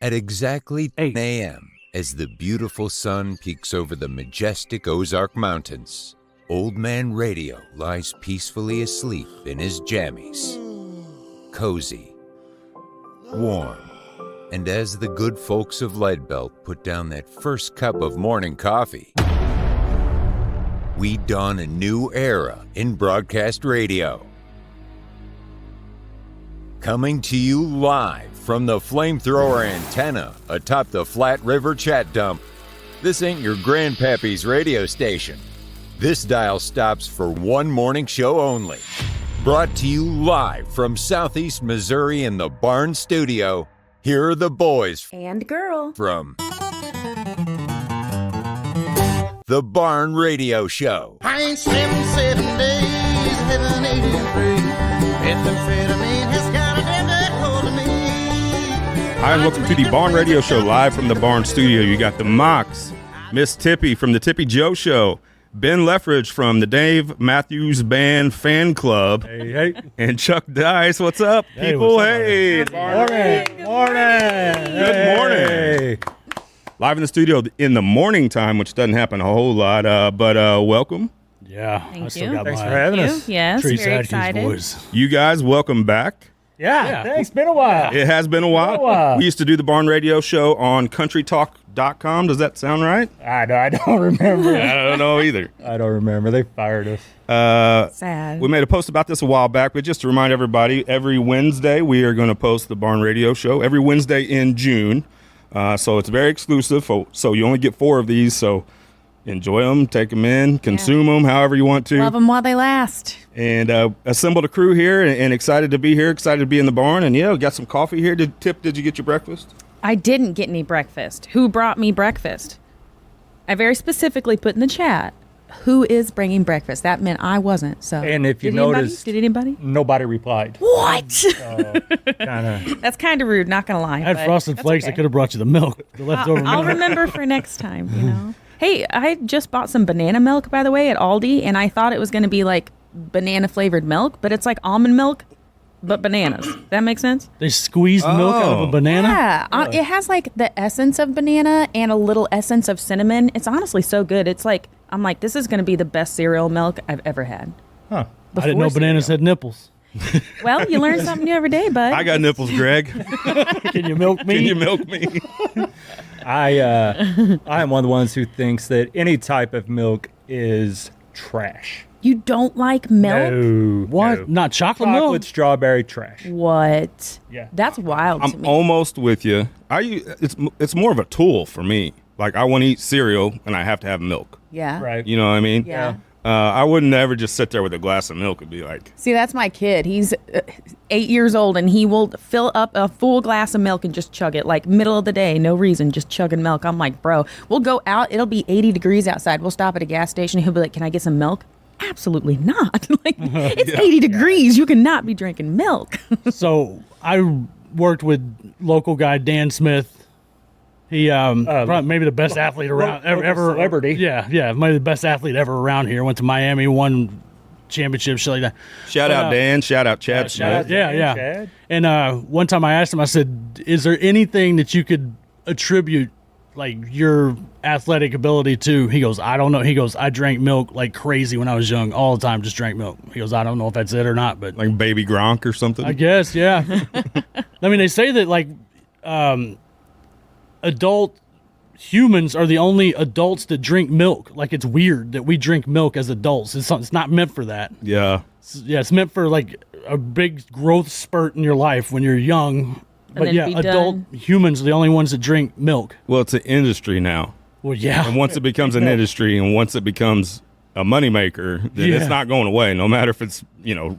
At exactly 10 a.m., as the beautiful sun peeks over the majestic Ozark Mountains, Old Man Radio lies peacefully asleep in his jammies. Cozy, warm, and as the good folks of Leadbelt put down that first cup of morning coffee, we dawn a new era in broadcast radio. Coming to you live from the flamethrower antenna atop the Flat River Chat Dump, this ain't your grandpappy's radio station. This dial stops for one morning show only. Brought to you live from Southeast Missouri in the Barn Studio, here are the boys and girl from the Barn Radio Show. I ain't slept 7 days, heaven ain't free. Methamphetamine has got a damn hold of me. Hi, and welcome to the Barn Radio Show, live from the Barn Studio. You got the Mox, Miss Tippy from the Tippy Jo Show, Ben Leffridge from the Dave Matthews Band Fan Club, hey, and Chuck Dice. What's up, people? What's up, hey, morning. Good morning. Live in the studio in the morning time, which doesn't happen a whole lot, but welcome. Yeah, Thank I still you. got Thanks my for having us. Yes, Tree very Sadke's excited. voice. You guys, welcome back. Yeah, thanks. Been a while. It has been a while. We used to do the Barn Radio Show on countrytalk.com. Does that sound right? I don't remember. I don't know either. I don't remember. They fired us. Sad. We made a post about this a while back, but just to remind everybody, every Wednesday we are going to post the Barn Radio Show every Wednesday in June. So it's very exclusive. So you only get 4 of these. So enjoy them, take them in, consume them however you want to. Love them while they last. And assembled a crew here and excited to be here, excited to be in the barn. And yeah, we got some coffee here. Did you get your breakfast? I didn't get any breakfast. Who brought me breakfast? I very specifically put in the chat, who is bringing breakfast? That meant I wasn't. So, And if you did anybody? noticed, Did anybody? Nobody replied. What? Kinda. That's kind of rude, not going to lie. I had but frosted that's flakes. okay. I could have brought you the milk, the leftover I'll milk. remember for next time, you know. Hey, I just bought some banana milk, by the way, at Aldi, and I thought it was going to be like banana-flavored milk, but it's like almond milk, but bananas. That makes sense? They squeezed milk out of a banana. Yeah. It has like the essence of banana and a little essence of cinnamon. It's honestly so good. It's like, I'm like, this is going to be the best cereal milk I've ever had. Huh. I didn't know bananas had nipples. Well, you learn something new every day, bud. I got nipples, Greg. Can you milk me? Can you milk me? I am one of the ones who thinks that any type of milk is trash. You don't like milk? No. What? No. Not chocolate Chocolate, milk? strawberry, trash. What? Yeah. That's wild to I'm me. almost with you. It's more of a tool for me. Like I want to eat cereal and I have to have milk. Yeah. Right. You know what I mean? Yeah. I wouldn't ever just sit there with a glass of milk and be like, See, that's my kid. He's 8 years old, and he will fill up a full glass of milk and just chug it, like middle of the day, no reason, just chugging milk. I'm like, bro, we'll go out. It'll be 80 degrees outside. We'll stop at a gas station. He'll be like, can I get some milk? Absolutely not. Like, it's 80 degrees. You cannot be drinking milk. So I worked with local guy Dan Smith. He probably maybe the best athlete around ever. celebrity. Yeah, maybe the best athlete ever around here. Went to Miami, won championships, shit like that. shout out Dan, shout out Chad shout Smith. out- Yeah. Chad. And one time I asked him, I said, is there anything that you could attribute like your athletic ability to? He goes, I don't know. He goes, I drank milk like crazy when I was young, all the time, just drank milk. He goes, I don't know if that's it or not, but Like baby Gronk or something. I guess, yeah. I mean, they say that like adult humans are the only adults that drink milk. Like it's weird that we drink milk as adults. It's not meant for that. Yeah. It's meant for like a big growth spurt in your life when you're young. But then yeah, be adult done. humans are the only ones that drink milk. Well, it's an industry now. Well, yeah. And once it becomes an industry and once it becomes a moneymaker, then Yeah. it's not going away, no matter if it's,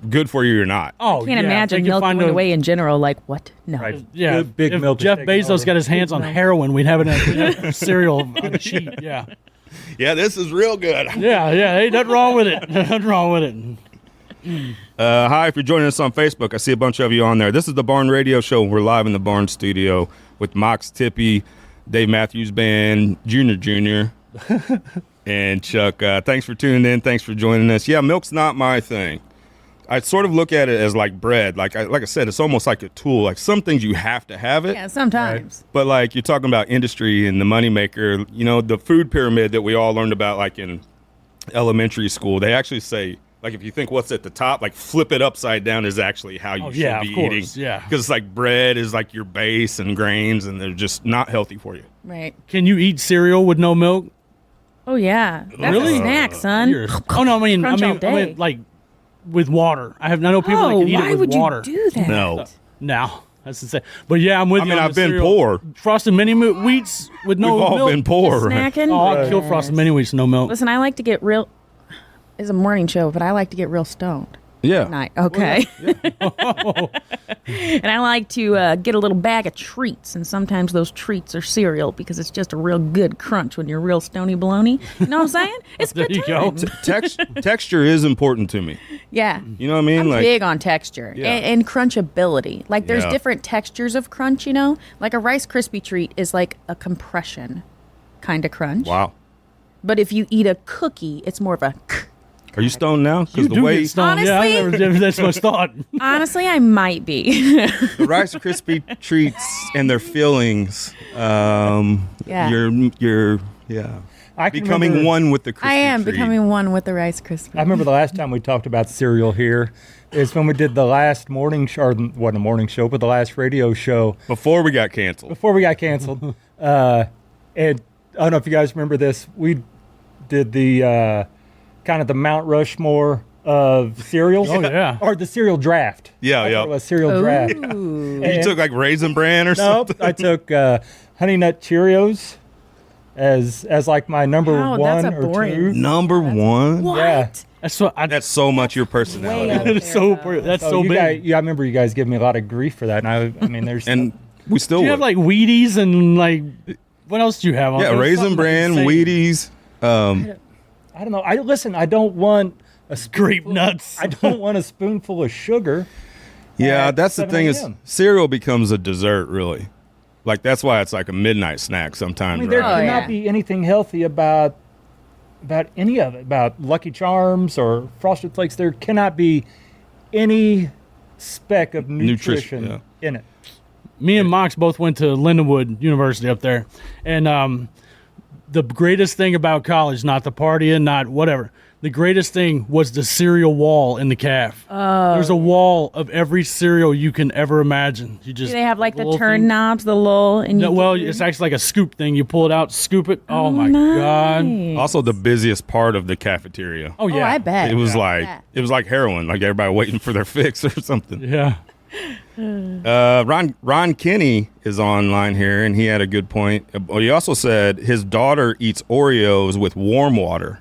good for you or not. Oh, Can't yeah. imagine They can milk find going a- away in general. Like, what? No. Right. Yeah, Good big if milk is Jeff taking Bezos over. got his hands on heroin, we'd have it in a cereal on cheap. Yeah. Yeah, this is real good. Yeah. Hey, nothing wrong with it. Nothing wrong with it. Hi, if you're joining us on Facebook, I see a bunch of you on there. This is the Barn Radio Show. We're live in the Barn Studio with Mox, Tippy, Dave Matthews Band, Jr., and Chuck. Thanks for tuning in. Thanks for joining us. Yeah, milk's not my thing. I sort of look at it as like bread. Like I said, it's almost like a tool. Like some things you have to have it. Yeah, sometimes. But like you're talking about industry and the moneymaker, you know, the food pyramid that we all learned about like in elementary school, they actually say, like if you think what's at the top, like flip it upside down is actually how you should be eating. Yeah. Because it's like bread is like your base and grains and they're just not healthy for you. Right. Can you eat cereal with no milk? Oh yeah. That's Really? a snack, son. Oh no, I Crunch all mean day. like with water. I know people that can eat why it with would water. you do that? No. No, that's insane. But yeah, I'm with I you. mean, on I've the been cereal. poor. Frosted mini wheats with no We've all milk. been poor. Snacking. Oh, I'll kill frosted mini wheats, no milk. Listen, I like to get real. It's a morning show, but I like to get real stoned. Yeah. Night. Okay. And I like to get a little bag of treats, and sometimes those treats are cereal because it's just a real good crunch when you're real stony baloney. You know what I'm saying? It's There good you go. time. Texture is important to me. Yeah. You know what I mean? I'm Like big on texture Yeah. and crunchability. Like there's Yeah. different textures of crunch, you know? Like a Rice Krispie treat is like a compression kind of crunch. wow. But if you eat a cookie, it's more of a Are you stoned now? You Because the do way get stoned. Yeah, I Honestly? never, that's much thought. honestly, I might be. the Rice Krispie treats and their fillings, Yeah. you're I can becoming remember- one with the Krispie I am treat. becoming one with the Rice Krispie. I remember the last time we talked about cereal here is when we did the last morning show, or wasn't a morning show, but the last radio show before we got canceled. before we got canceled. And I don't know if you guys remember this. We did the kind of the Mount Rushmore of cereals. Oh, yeah. Or the cereal draft. Yeah, That's yeah. what it was, cereal draft. Ooh. You took like Raisin Bran or Nope, something? I took Honey Nut Cheerios as like my number Wow, one that's a or boring- two. Number one? What? Yeah. That's what I. That's so much your Way up personality. That's so. That's so you big. guys, yeah, I remember you guys giving me a lot of grief for that. And I mean, there's And we still Do you would. have like Wheaties and like what else do you have? On yeah, there? Raisin Something Bran, insane. Wheaties. I don't know. I don't want a Grape nuts. I don't want a spoonful of sugar. Yeah, At that's the 7 thing is a.m.. cereal becomes a dessert, really. Like that's why it's like a midnight snack I sometimes. mean, there right? Oh, cannot yeah. be anything healthy about any of it. About Lucky Charms or Frosted Flakes, there cannot be any speck of nutrition yeah. in it. Me and Mox both went to Lindenwood University up there, and the greatest thing about college, not the partying, not whatever. The greatest thing was the cereal wall in the caf. There's a wall of every cereal you can ever imagine. You just Do they have like the little turn thing- knobs, the lull, and you No, well, get your- it's actually like a scoop thing. You pull it out, scoop it. Oh, my god! nice. Also, the busiest part of the cafeteria. Oh Oh, yeah, I bet. It was like Yeah. it was like heroin. Like everybody waiting for their fix or something. Yeah. Ron Kinney is online here, and he had a good point. He also said his daughter eats Oreos with warm water,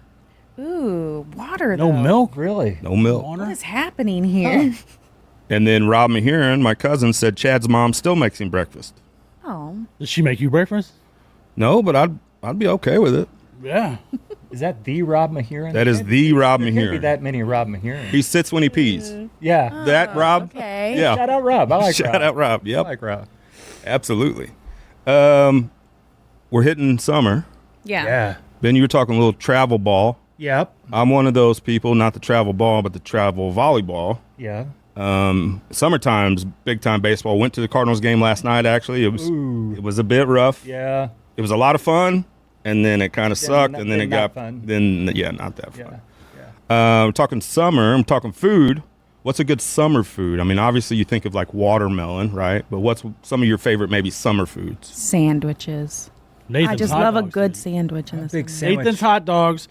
Ooh, water. No though. milk. Really? no milk. What is happening here? And then Rob Mahiran, my cousin, said Chad's mom still makes him breakfast. Oh, Did she make you breakfast? No, but I'd be okay with it. Yeah. Is that the Rob Mahiran? That is the Rob There can't be Mahiran. that many Rob Mahiran. He sits when he pees. Yeah. That Rob. okay. Yeah. Shout out Rob. I like Shout Rob. out Rob. I Yep. like Rob. Absolutely. We're hitting summer. Yeah. Yeah. Ben, you were talking a little travel ball. Yep. I'm one of those people, not the travel ball, but the travel volleyball. Yeah. Summertime's big time baseball. Went to the Cardinals game last night. Actually, it was a bit rough. Yeah. It was a lot of fun, and then it kind of sucked, not- and then then it not got fun. then yeah, not that fun. Yeah. I'm talking summer. I'm talking food. What's a good summer food? I mean, obviously you think of like watermelon, right? But what's some of your favorite maybe summer foods? Sandwiches. Nathan's I just hot love a dogs, good dude. sandwich in the Big summer. sandwich. Nathan's hot dogs,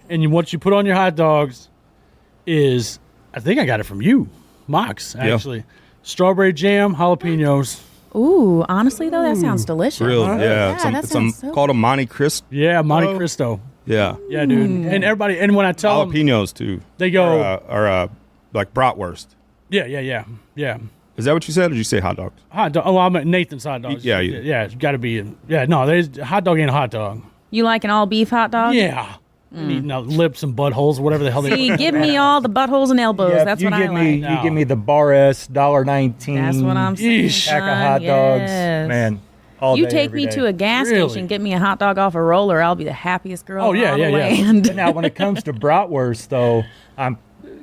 and what you put on your hot dogs is, I think I got it from you, Mox, actually. Strawberry jam, jalapenos. Ooh, honestly though, that sounds delicious. Real, yeah. that sounds so called a Monte Cristo. Yeah, Monte Cristo. Yeah. Yeah, dude. And everybody, and when I tell them, Jalapenos too. they go, Or like bratwurst. yeah. Is that what you said, or did you say hot dogs? Hot dog. Oh, I'm at Nathan's hot dogs. Yeah, yeah. It's got to be. Yeah, no, there's hot dog ain't a hot dog. You like an all beef hot dog? Yeah, eating out lips and buttholes, whatever the hell they. See, give me all the buttholes and elbows. Yeah, That's you what I give me, like. You give me the Bar S $1.19. That's what I'm saying. Yeesh. Pack of son, hot dogs, yes. man. All You day, take every me day. to a gas Really? station, get me a hot dog off a roller. I'll be the happiest girl Oh, yeah, on yeah, the yeah. land. But now, when it comes to bratwurst, though, I'm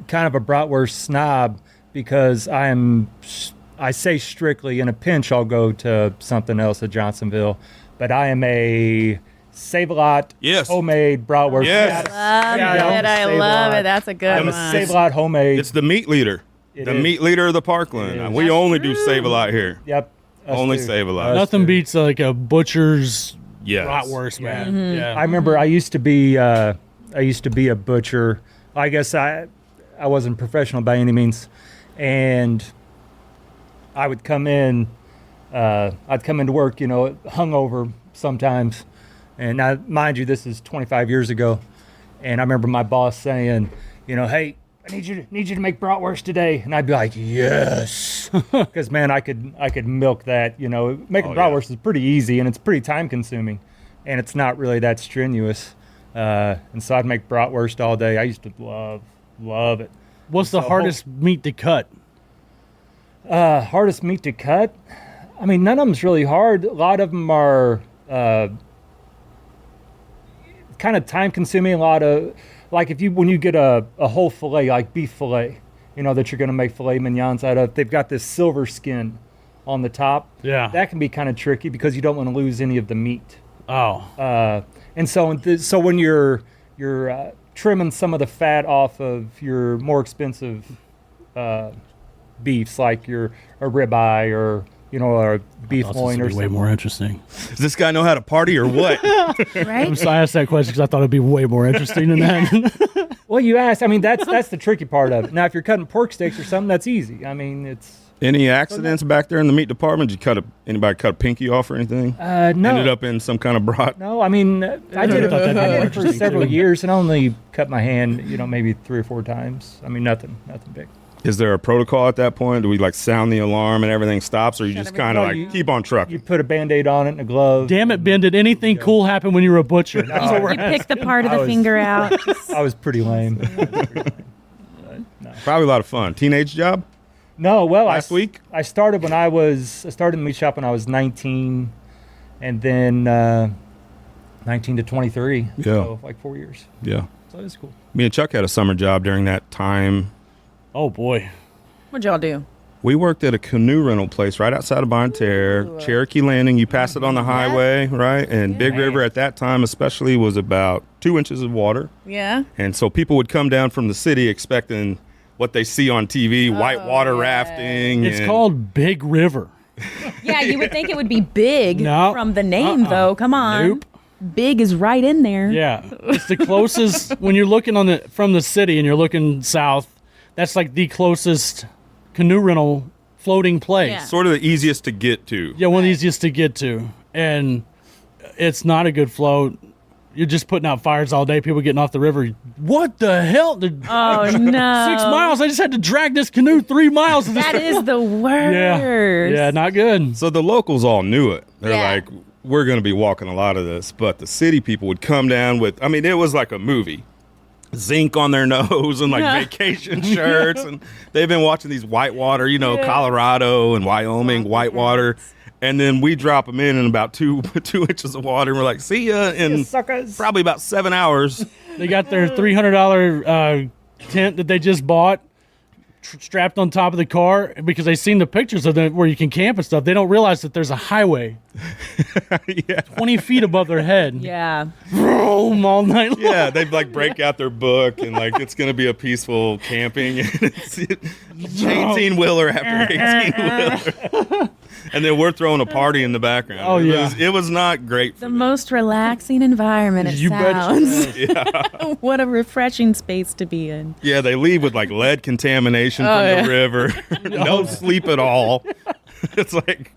kind of a bratwurst snob because I say strictly in a pinch I'll go to something else at Johnsonville, but I am a Save-A-Lot Yes. homemade bratwurst. Yes. Love Yeah, it. I love Save-A-Lot. it. That's a good I'm a one. Save-A-Lot homemade. It's the meat leader. It The is. meat leader of the Parkland. It is. We That's only do true. Save-A-Lot here. Yep. us Only too. Save-A-Lot. Us Nothing too. beats like a butcher's Yes. bratwurst, man. Mm-hmm. Yeah. I remember I used to be a butcher. I guess I wasn't professional by any means, and I would come in. I'd come into work, hungover sometimes, and now, mind you, this is 25 years ago, and I remember my boss saying, hey, I need you to make bratwurst today, and I'd be like, yes, because man, I could milk that. Making bratwurst is pretty easy and it's pretty time consuming, and it's not really that strenuous. And so I'd make bratwurst all day. I used to love it. What's the So, hardest meat to cut? Hardest meat to cut? I mean, none of them's really hard. A lot of them are kind of time consuming. A lot of, like when you get a whole fillet, like beef fillet, that you're going to make filet mignons out of, they've got this silver skin on the top. Yeah. That can be kind of tricky because you don't want to lose any of the meat. Oh. And so when you're trimming some of the fat off of your more expensive beefs, like a ribeye or a beef Thought loin this or would be way something. more interesting. Does this guy know how to party or what? Right? So I asked that question because I thought it'd be way more interesting than that. Well, you asked. I mean, that's the tricky part of it. Now, if you're cutting pork steaks or something, that's easy. I mean, it's Any accidents back there in the meat department? Did you anybody cut a pinky off or anything? no. Ended up in some kind of brat? No, I mean, I did it thought that'd be more for interesting, several too. years and I only cut my hand, maybe 3 or 4 times. I mean, nothing big. Is there a protocol at that point? Do we sound the alarm and everything stops, or you just kind of everything- keep on You trucking? put a Band-Aid on it and a glove. Damn it, Ben! Did anything cool happen when you were a butcher? That's what we're You pick the asking. part of I the was- finger out. I was pretty lame. Probably a lot of fun. Teenage job? No, well, Last week? I started in the meat shop when I was 19, and then 19 to 23. Yeah. So like 4 years. Yeah. So it's cool. Me and Chuck had a summer job during that time. Oh boy. What'd y'all do? We worked at a canoe rental place right outside of Banter, Cherokee Landing. You pass it on the highway, right? And Big River at that time especially was about 2 inches of water. Yeah. And so people would come down from the city expecting what they see on TV, whitewater rafting. It's and- called Big River. Yeah, you would think it would be big No. from the name, though. Come on. Nope. Big is right in there. Yeah, it's the closest when you're looking from the city and you're looking south. That's like the closest canoe rental floating place. Yeah. sort of the easiest to get to. Yeah, one of the easiest to get to, and it's not a good float. You're just putting out fires all day. People getting off the river. What the hell? Oh, no. 6 miles. I just had to drag this canoe 3 miles. That is the yeah, worst. yeah, not good. So the locals all knew it. They're Yeah. like, we're going to be walking a lot of this. But the city people would come down with, it was like a movie. Zinc on their nose and vacation shirts. And they've been watching these whitewater, Colorado and Wyoming, whitewater. And then we drop them in about 2 inches of water. And we're like, see ya in Suckers. probably about 7 hours. They got their $300 tent that they just bought strapped on top of the car because they seen the pictures of where you can camp and stuff. They don't realize that there's a highway Yeah. 20 feet above their head. Yeah. Vroom, all night long. Yeah, they break out their book and it's going to be a peaceful camping. And it's 18-wheeler after 18-wheeler. And then we're throwing a party in the background. Oh, yeah. It was not great for The them. most relaxing environment it You betcha. sounds. What a refreshing space to be in. Yeah, they leave with lead contamination from the river. No sleep at all. It's like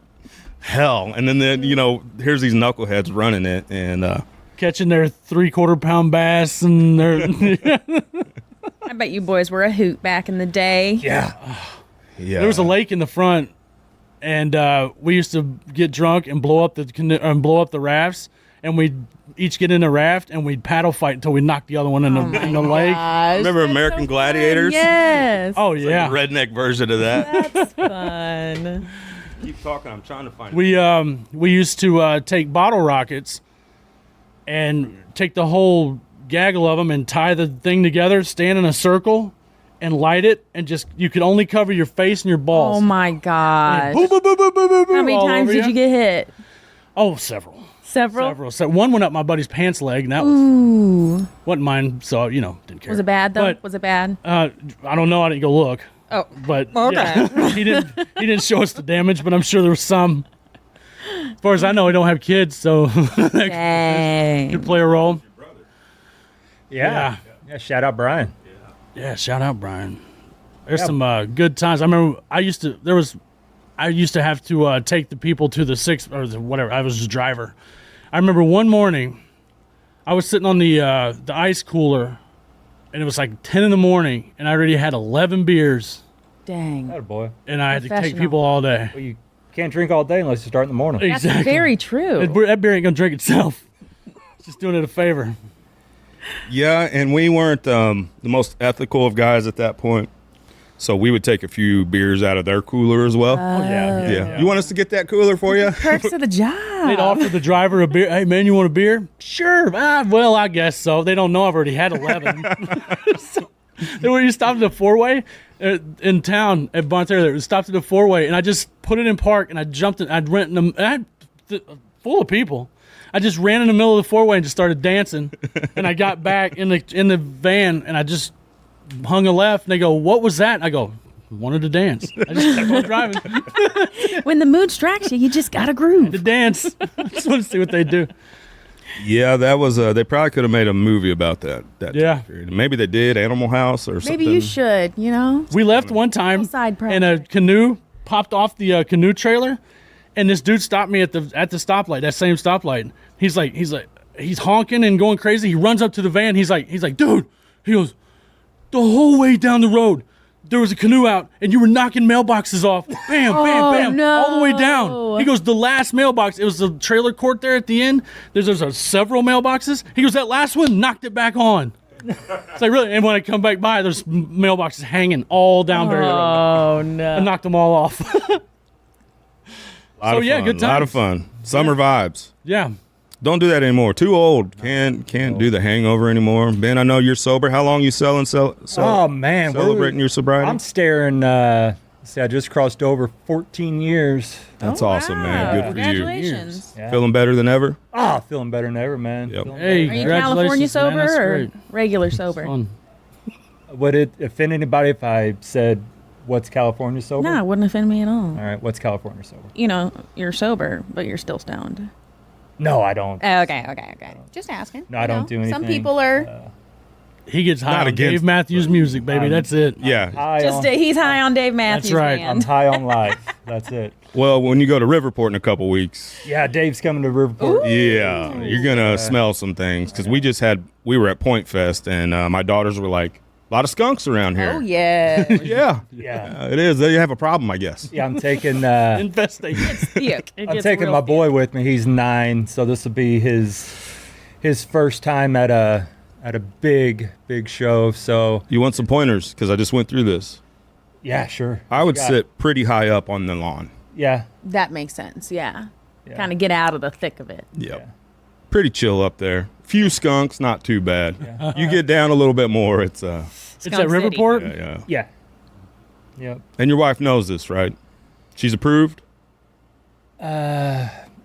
hell. And then here's these knuckleheads running it and Catching their 3/4 pound bass and their I bet you boys were a hoot back in the day. yeah. there was a lake in the front, and we used to get drunk and blow up the canoe and blow up the rafts, and we'd each get in a raft and we'd paddle fight until we knocked the other one in the lake. Remember American Gladiators? Yes. Oh yeah, Redneck version of that. That's fun. Keep talking. I'm trying to find we used to take bottle rockets and take the whole gaggle of them and tie the thing together, stand in a circle, and light it, and just you could only cover your face and your balls. Oh my god! Boom, boom, boom, boom, boom, boom, How many all times over did you get hit? Oh, several. Several. So one went up my buddy's pants leg, and that was Ooh. wasn't mine. So didn't care. Was it bad though? But, Was it bad? I don't know. I didn't go look. Oh. But Okay. yeah, he didn't show us the damage, but I'm sure there was some. As far as I know, I don't have kids, so that Dang. could play a role. Yeah. Shout out Brian. Yeah, shout out Brian. There's some good times. I remember I used to have to take the people to the six or the whatever. I was a driver. I remember one morning, I was sitting on the ice cooler, and it was like 10 in the morning, and I already had 11 beers, Dang. Atta boy. and I had to take Professional. people all day. Well, you can't drink all day unless you start in the morning. That's Exactly. very true. That beer ain't gonna drink itself. It's just doing it a favor. Yeah, and we weren't the most ethical of guys at that point. So we would take a few beers out of their cooler as well. Oh yeah. yeah. You want us to get that cooler for you? Perks of the job. They'd offer the driver a beer. Hey man, you want a beer? Sure. Well, I guess so. They don't know I've already had 11. So, then when you stopped at the four-way in town at banter, there stopped at the four-way, and I just put it in park, and I jumped in. I'd rent them. Full of people. I just ran in the middle of the four-way and just started dancing. And I got back in the van, and I just hung a left. And they go, "What was that?" And I go, "Wanted to dance." I just kept on driving When the mood strikes you, you just gotta groove. to dance. I just want to see what they do. Yeah, that was. They probably could have made a movie about that. Yeah. time period. Maybe they did. Animal House or something. Maybe you should, We left one time, Side and a project. canoe popped off the canoe trailer, and this dude stopped me at the stoplight, that same stoplight. He's honking and going crazy. He runs up to the van. He's like, dude. He goes, the whole way down the road, there was a canoe out, and you were knocking mailboxes off. Bam, bam, bam, no. all the way down. He goes, the last mailbox. It was the trailer court there at the end. There's several mailboxes. He goes, that last one knocked it back on. It's like, really? And when I come back by, there's mailboxes hanging all down Barry Road. Oh I no. knocked them all off. Lot of yeah, fun, good A lot times. of fun. Summer vibes. Yeah. Don't do that anymore. Too old. Can't do the hangover anymore. Ben, I know you're sober. How long you Oh man, celebrating your sobriety? I'm staring. See, I just crossed over 14 years. That's Oh, awesome, man. wow. Good for you. Congratulations. Yeah. Feeling better than ever? Feeling better than ever, man. Yep. Feeling Hey, Are you congratulations, California man. sober That's or great. regular sober? Fun. Would it offend anybody if I said, "What's California sober"? No, it wouldn't offend me at all. All right, what's California sober? You know, you're sober, but you're still stoned. No, I don't. Okay. Just asking. No, I You don't know, do anything. Some people are He gets high Not on against- Dave Matthews music, baby. That's it. Yeah. high just on, he's high on Dave Matthews. right. Man. I'm high on life. That's it. Well, when you go to Riverport in a couple weeks, Yeah, Dave's coming to Riverport. yeah, you're gonna smell some things because we were at Point Fest and my daughters were like, a lot of skunks around here. Oh yeah. Yeah, Yeah. it is. They have a problem, I guess. Yeah, I'm taking. Infestation. Thick. It I'm gets taking real my thick. boy with me. He's 9, so this will be his first time at a big show. So You want some pointers? Because I just went through this. yeah, sure. I would Got it. sit pretty high up on the lawn. Yeah, That makes sense. Yeah. Yeah. Kind of get out of the thick of it. Yep. Yeah. Pretty chill up there. Few skunks, not too bad. You get down a little bit more, it's It's Skunk at City. Riverport? yeah. yeah, yep. And your wife knows this, right? She's approved?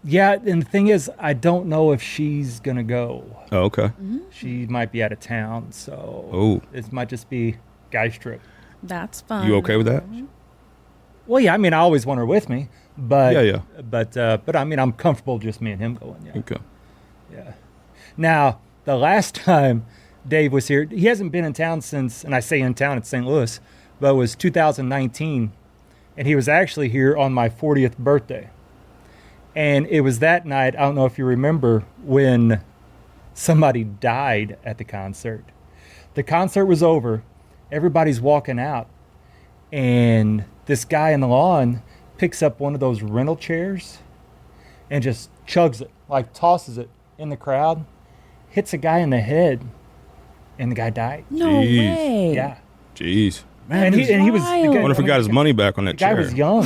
Yeah, and the thing is, I don't know if she's gonna go. Oh, okay. She might be out of town, so Oh. this might just be guy's trip. That's fun. You okay with that? Well, yeah, I mean, I always want her with me, but Yeah. but I mean, I'm comfortable just me and him going. Yeah, Okay. yeah. Now, the last time Dave was here, he hasn't been in town since, and I say in town, it's St. Louis, but it was 2019, and he was actually here on my 40th birthday. And it was that night, I don't know if you remember, when somebody died at the concert. The concert was over, everybody's walking out, and this guy in the lawn picks up one of those rental chairs and just chugs it, like tosses it in the crowd, hits a guy in the head, and the guy died. No Jeez. way. Yeah. Jeez. And he was. wild. The I wonder if he got his money back on that guy chair. was young.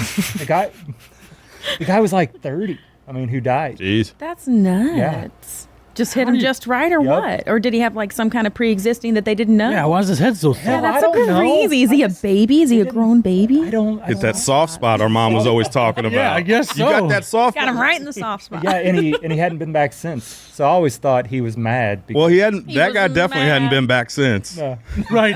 The guy was like 30. I mean, who died? Jeez. That's nuts. Just hit him just right, or Yup. what? Or did he have like some kind of pre-existing that they didn't know? Yeah, why is his head so Yeah, fat? that's I so don't know. crazy. Is he a baby? Is he a grown baby? I don't It's that soft spot our mom was always talking about. Yeah, I guess You so. got that soft Got him spot. right in the soft spot. Yeah, and he hadn't been back since. So I always thought he was mad. Because Well, he hadn't. He That was guy definitely hadn't mad. been back since. No. Right.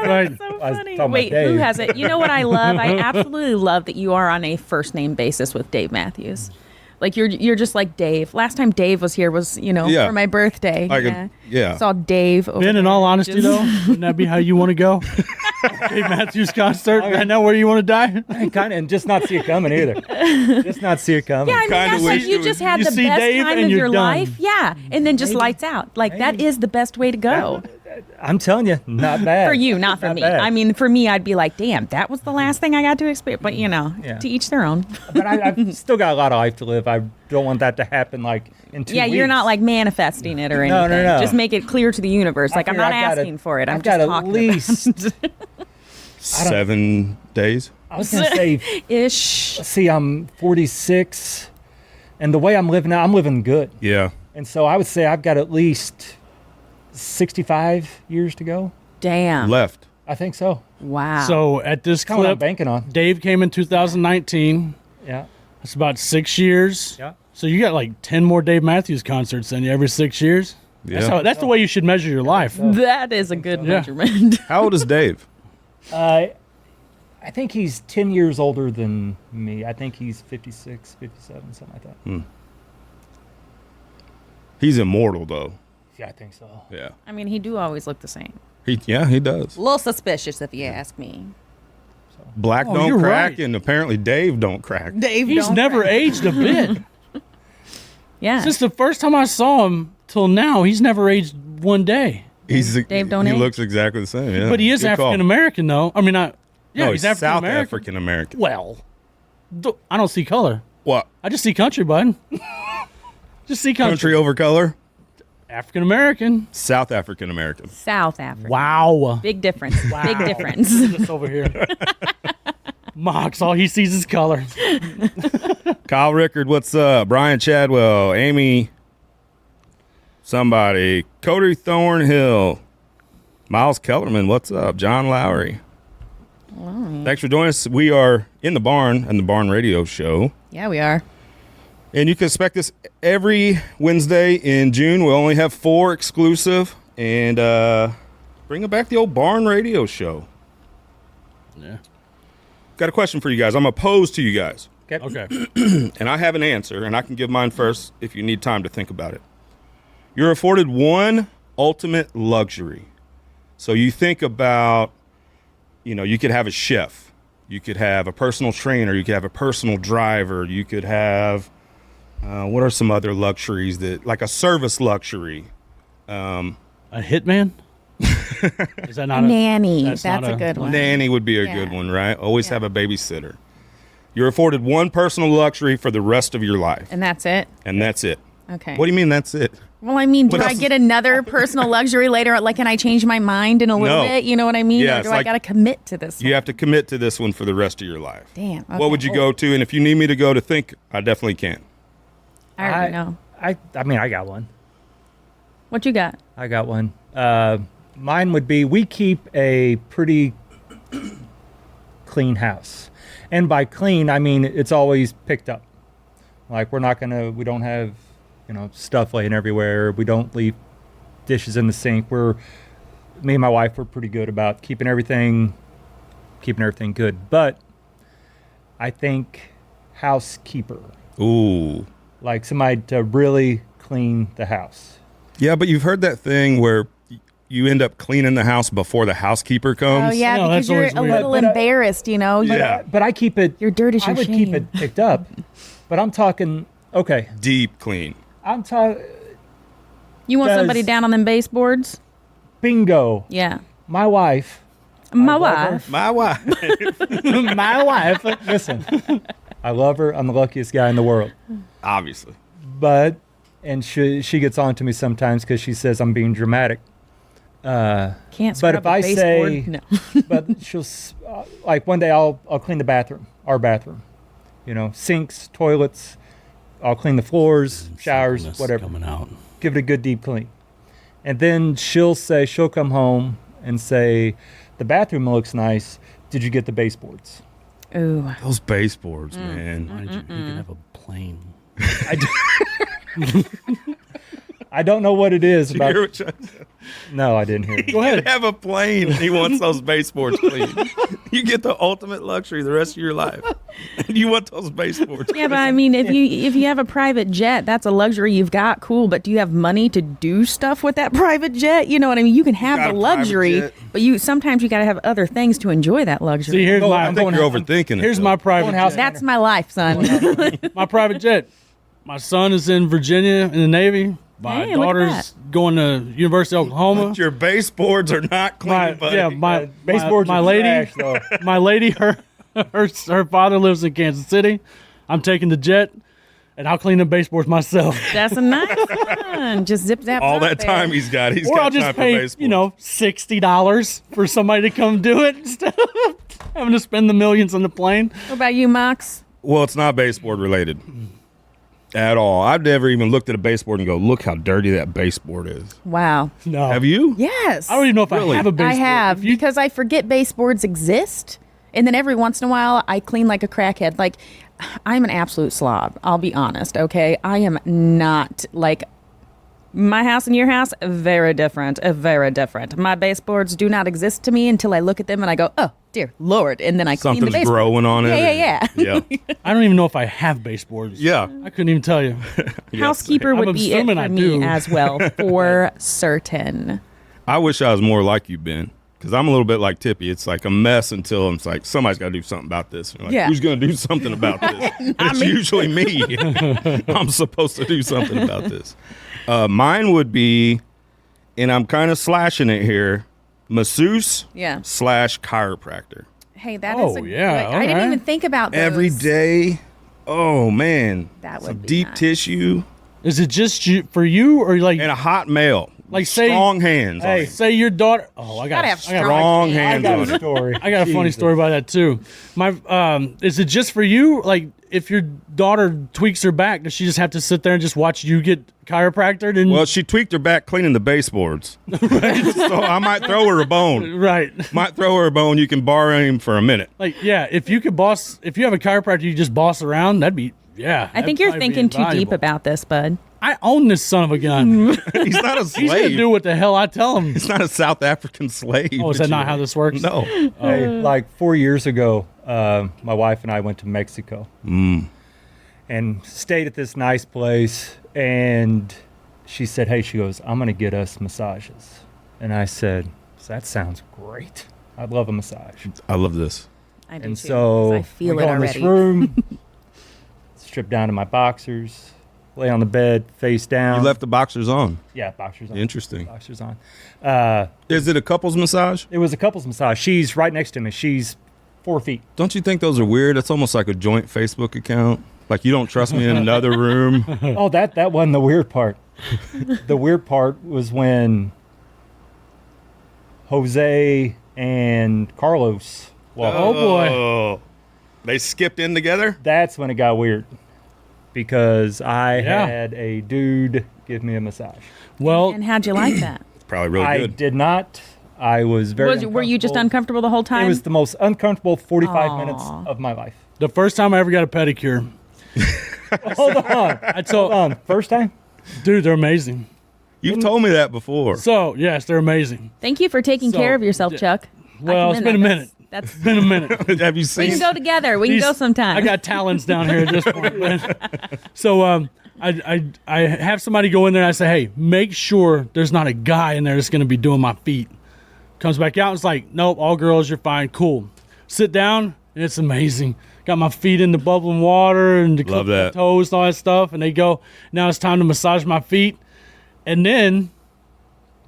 Right. So I was funny. talking about Wait, who Dave. has it? You know what I love? I absolutely love that you are on a first name basis with Dave Matthews. Like you're just like Dave. Last time Dave was here was Yeah. for my birthday. I could- yeah. Saw Dave. Over Ben, in there. all honesty, Just- though, wouldn't that be how you want to go? Dave Matthews concert right now where you want to die? Kind of, and just not see it coming either. Just not see it coming. Yeah, I mean Kinda that's wish like it you was- just had you the see best Dave time and of you're your done. life. Yeah, and then just lights out. Like that is the best way to go I'm telling you, not bad. for you, not for me. bad. I mean, for me, I'd be like, damn, that was the last thing I got to experience. But Yeah. to each their own. But I've still got a lot of life to live. I don't want that to happen like in 2 weeks. Yeah, you're not like manifesting it or No, anything. no, no. Just make it clear to the universe. Like I'm figure not I've gotta- asking for it. I'm I've just got talking at least. 7 days. I was gonna say, ish. see, I'm 46, and the way I'm living now, I'm living good. Yeah. And so I would say I've got at least 65 years to go. Damn. Left. I think so. Wow. So at this Kind of what I'm clip, banking on. Dave came in 2019. Yeah. That's about 6 years. Yeah. So you got like 10 more Dave Matthews concerts than every 6 years. Yeah. That's the way you should measure your life. that is a good Yeah. measurement. How old is Dave? I think he's 10 years older than me. I think he's 56, 57, something like that. He's immortal, though. Yeah, I think so. Yeah. I mean, he do always look the same. He does. A little suspicious, if you ask me. Black Oh, don't you're crack, right. and apparently Dave don't crack. Dave, He's never aged a bit. Yeah. Since the first time I saw him till now, he's never aged one day. Dave don't He age? looks exactly the same. Yeah. But he is Good call. African American, though. I mean, No, he's South African American. African American. Well, I don't see color. What? I just see country, bud. Just see country. Country over color? African American. South African American. South Africa. Wow. Big difference. Big difference. Just over here. Mox, all he sees is color. Kyle Rickard, what's up? Brian Chadwell, Amy, somebody, Cody Thornhill, Miles Kellerman, what's up? John Lowry. Thanks for joining us. We are in the barn and the Barn Radio Show. Yeah, we are. And you can expect this every Wednesday in June. We'll only have 4 exclusive. And bringing back the old Barn Radio Show. Yeah. Got a question for you guys. I'm opposed to you guys. Okay. And I have an answer, and I can give mine first if you need time to think about it. You're afforded one ultimate luxury. So you think about, you could have a chef. You could have a personal trainer. You could have a personal driver. You could have, what are some other luxuries like a service luxury? A hitman? Is that not Nanny. that's That's not a good one. Nanny would be a Yeah. good one, right? Always have a babysitter. You're afforded one personal luxury for the rest of your life, And that's it? and that's it. Okay. What do you mean that's it? Well, I mean, do What I else get another personal luxury later? Like, can I change my mind in a little No. bit? You know what I mean? Yeah, Or it's do I like- got to commit to this You one? have to commit to this one for the rest of your life. Damn. Okay. What would you go to? And if you need me to go to think, I definitely can. I already know. I mean, I got one. What you got? I got one. Mine would be we keep a pretty clean house. And by clean, I mean it's always picked up. Like we don't have, stuff laying everywhere. We don't leave dishes in the sink. Me and my wife, we're pretty good about keeping everything good. But I think housekeeper, Ooh. like somebody to really clean the house. Yeah, but you've heard that thing where you end up cleaning the house before the housekeeper comes. Oh, yeah, No, because that's you're always a weird. little But, embarrassed, Yeah. But I keep it. Your dirt is I your would shame. keep it picked up. But I'm talking. Okay, Deep clean. I'm talking. You want Does- somebody down on them baseboards? Bingo. Yeah. My wife. My love her. wife. My wife. My wife. Listen, I love her. I'm the luckiest guy in the world. Obviously. And she gets on to me sometimes because she says I'm being dramatic. Can't But scrub if the I baseboard. say, No. but like one day I'll clean the bathroom, our bathroom, sinks, toilets, I'll clean the floors, showers, Something that's whatever. coming out. Give it a good deep clean. And then she'll come home and say, the bathroom looks nice. Did you get the baseboards? Ooh. Those baseboards, man. Mind you, you can have a plane. I don't know what it is Did you about. hear what Chuck said? No, I didn't hear it. Go He ahead. could have a plane. He wants those baseboards clean. You get the ultimate luxury the rest of your life. And you want those baseboards. Yeah, but I mean, if you have a private jet, that's a luxury you've got. Cool, but do you have money to do stuff with that private jet? You know what I mean? You can have got the a private luxury, jet. but sometimes you got to have other things to enjoy that luxury. See, here's I think you're going- overthinking it. here's though. my private house- jet. That's my life, son. My private jet. My son is in Virginia in the Navy. My Hey, look at daughter's going to University of Oklahoma. Your baseboards are not clean, My, buddy. yeah, my Baseboards my are lady, trash, though. my lady, her father lives in Kansas City. I'm taking the jet, and I'll clean the baseboards myself. That's a nice one. Just zip zap. All zap that there. time he's got Or got I'll time just for pay, baseboards. $60 for somebody to come do it instead of having to spend the millions on the plane. What about you, Mox? Well, it's not baseboard related at all. I've never even looked at a baseboard and go, look how dirty that baseboard is. Wow. No, Have you? Yes. I don't even know if Really? I have a baseboard. I have If you- because I forget baseboards exist, and then every once in a while I clean like a crackhead. Like I'm an absolute slob. I'll be honest. Okay, I am not like my house and your house. Very different. Very different. My baseboards do not exist to me until I look at them and I go, oh dear Lord, and then I clean the Something's baseboard. growing on it. Yeah. Yeah. I don't even know if I have baseboards. Yeah. I couldn't even tell you. Housekeeper I'm would be it assuming for I me do. as well, for certain. I wish I was more like you, Ben. Because I'm a little bit like Tippy. It's like a mess until I'm like, somebody's got to do something about this. And you're like, Yeah. who's going to do something about this? And it's usually me. I'm supposed to do something about this. Mine would be, and I'm kind of slashing it here, masseuse Yeah. / chiropractor. Hey, that Oh, is a yeah, good. I didn't alright. even think about those. Every day. Oh, man. That Some would be deep nice. tissue Is it just for you or like and a hot male. Like, say- strong hands. on Hey, it. say your daughter? Oh, I got Gotta have strong I hands got on a it. story. I got a funny story about that too. My is it just for you? Like if your daughter tweaks her back, does she just have to sit there and just watch you get chiropractored? And Well, she tweaked her back cleaning the baseboards. So I might throw her a bone. right. Might throw her a bone. You can borrow him for a minute. Like yeah, if you have a chiropractor, you just boss around. That'd be yeah. I think you're thinking too deep about this, bud. I own this son of a gun. He's not a He's gonna slave. do what the hell I tell him. He's not a South African slave. Oh, is that not how this works? No. Hey, like 4 years ago, my wife and I went to Mexico and stayed at this nice place. And she said, hey, she goes, I'm going to get us massages. And I said, that sounds great. I'd love a massage. I love this. I do And too, so 'cause I feel we it go in this already. room, strip down to my boxers, lay on the bed, face down. You left the boxers on. Yeah, boxers on. Interesting. Boxers on. Is it a couples massage? It was a couple's massage. She's right next to me. She's 4 feet. Don't you think those are weird? It's almost like a joint Facebook account. Like you don't trust me in another room. Oh, that wasn't the weird part. The weird part was when Jose and Carlos walked. Oh boy. Oh. They skipped in together? That's when it got weird because I Yeah. had a dude give me a massage. Well, And how'd you like that? It's probably really I good. did not. I was very. Were you just uncomfortable the whole time? It was the most uncomfortable 45 Aw. minutes of my life. the first time I ever got a pedicure, Hold on. I told, Hold on. First time? dude, they're amazing. You've told me that before. So yes, they're amazing. Thank you for taking So, care of yourself, Chuck. I Well, it's commend been a that. minute. That's It's been a minute. Have you we seen? can go together. We can go These- sometime. I got talons down here at this point. But, so I have somebody go in there and I say, hey, make sure there's not a guy in there that's going to be doing my feet. Comes back out and it's like, nope, all girls, you're fine. Cool. Sit down and it's amazing. Got my feet in the bubbling water and the Love that. toes and all that stuff. And they go, now it's time to massage my feet. And then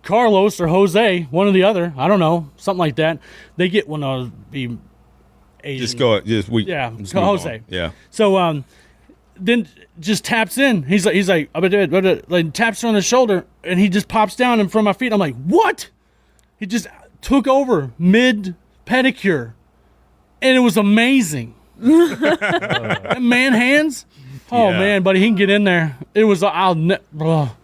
Carlos or Jose, one or the other, I don't know, something like that. They get one of the Asian. Just go. Just we. Yeah, just move Jose. on. Yeah. So then just taps in. He's like taps her on the shoulder, and he just pops down in front of my feet. I'm like, what? He just took over mid pedicure, and it was amazing. That man hands. Oh Yeah. man, buddy, he can get in there. It was I'll Yeah.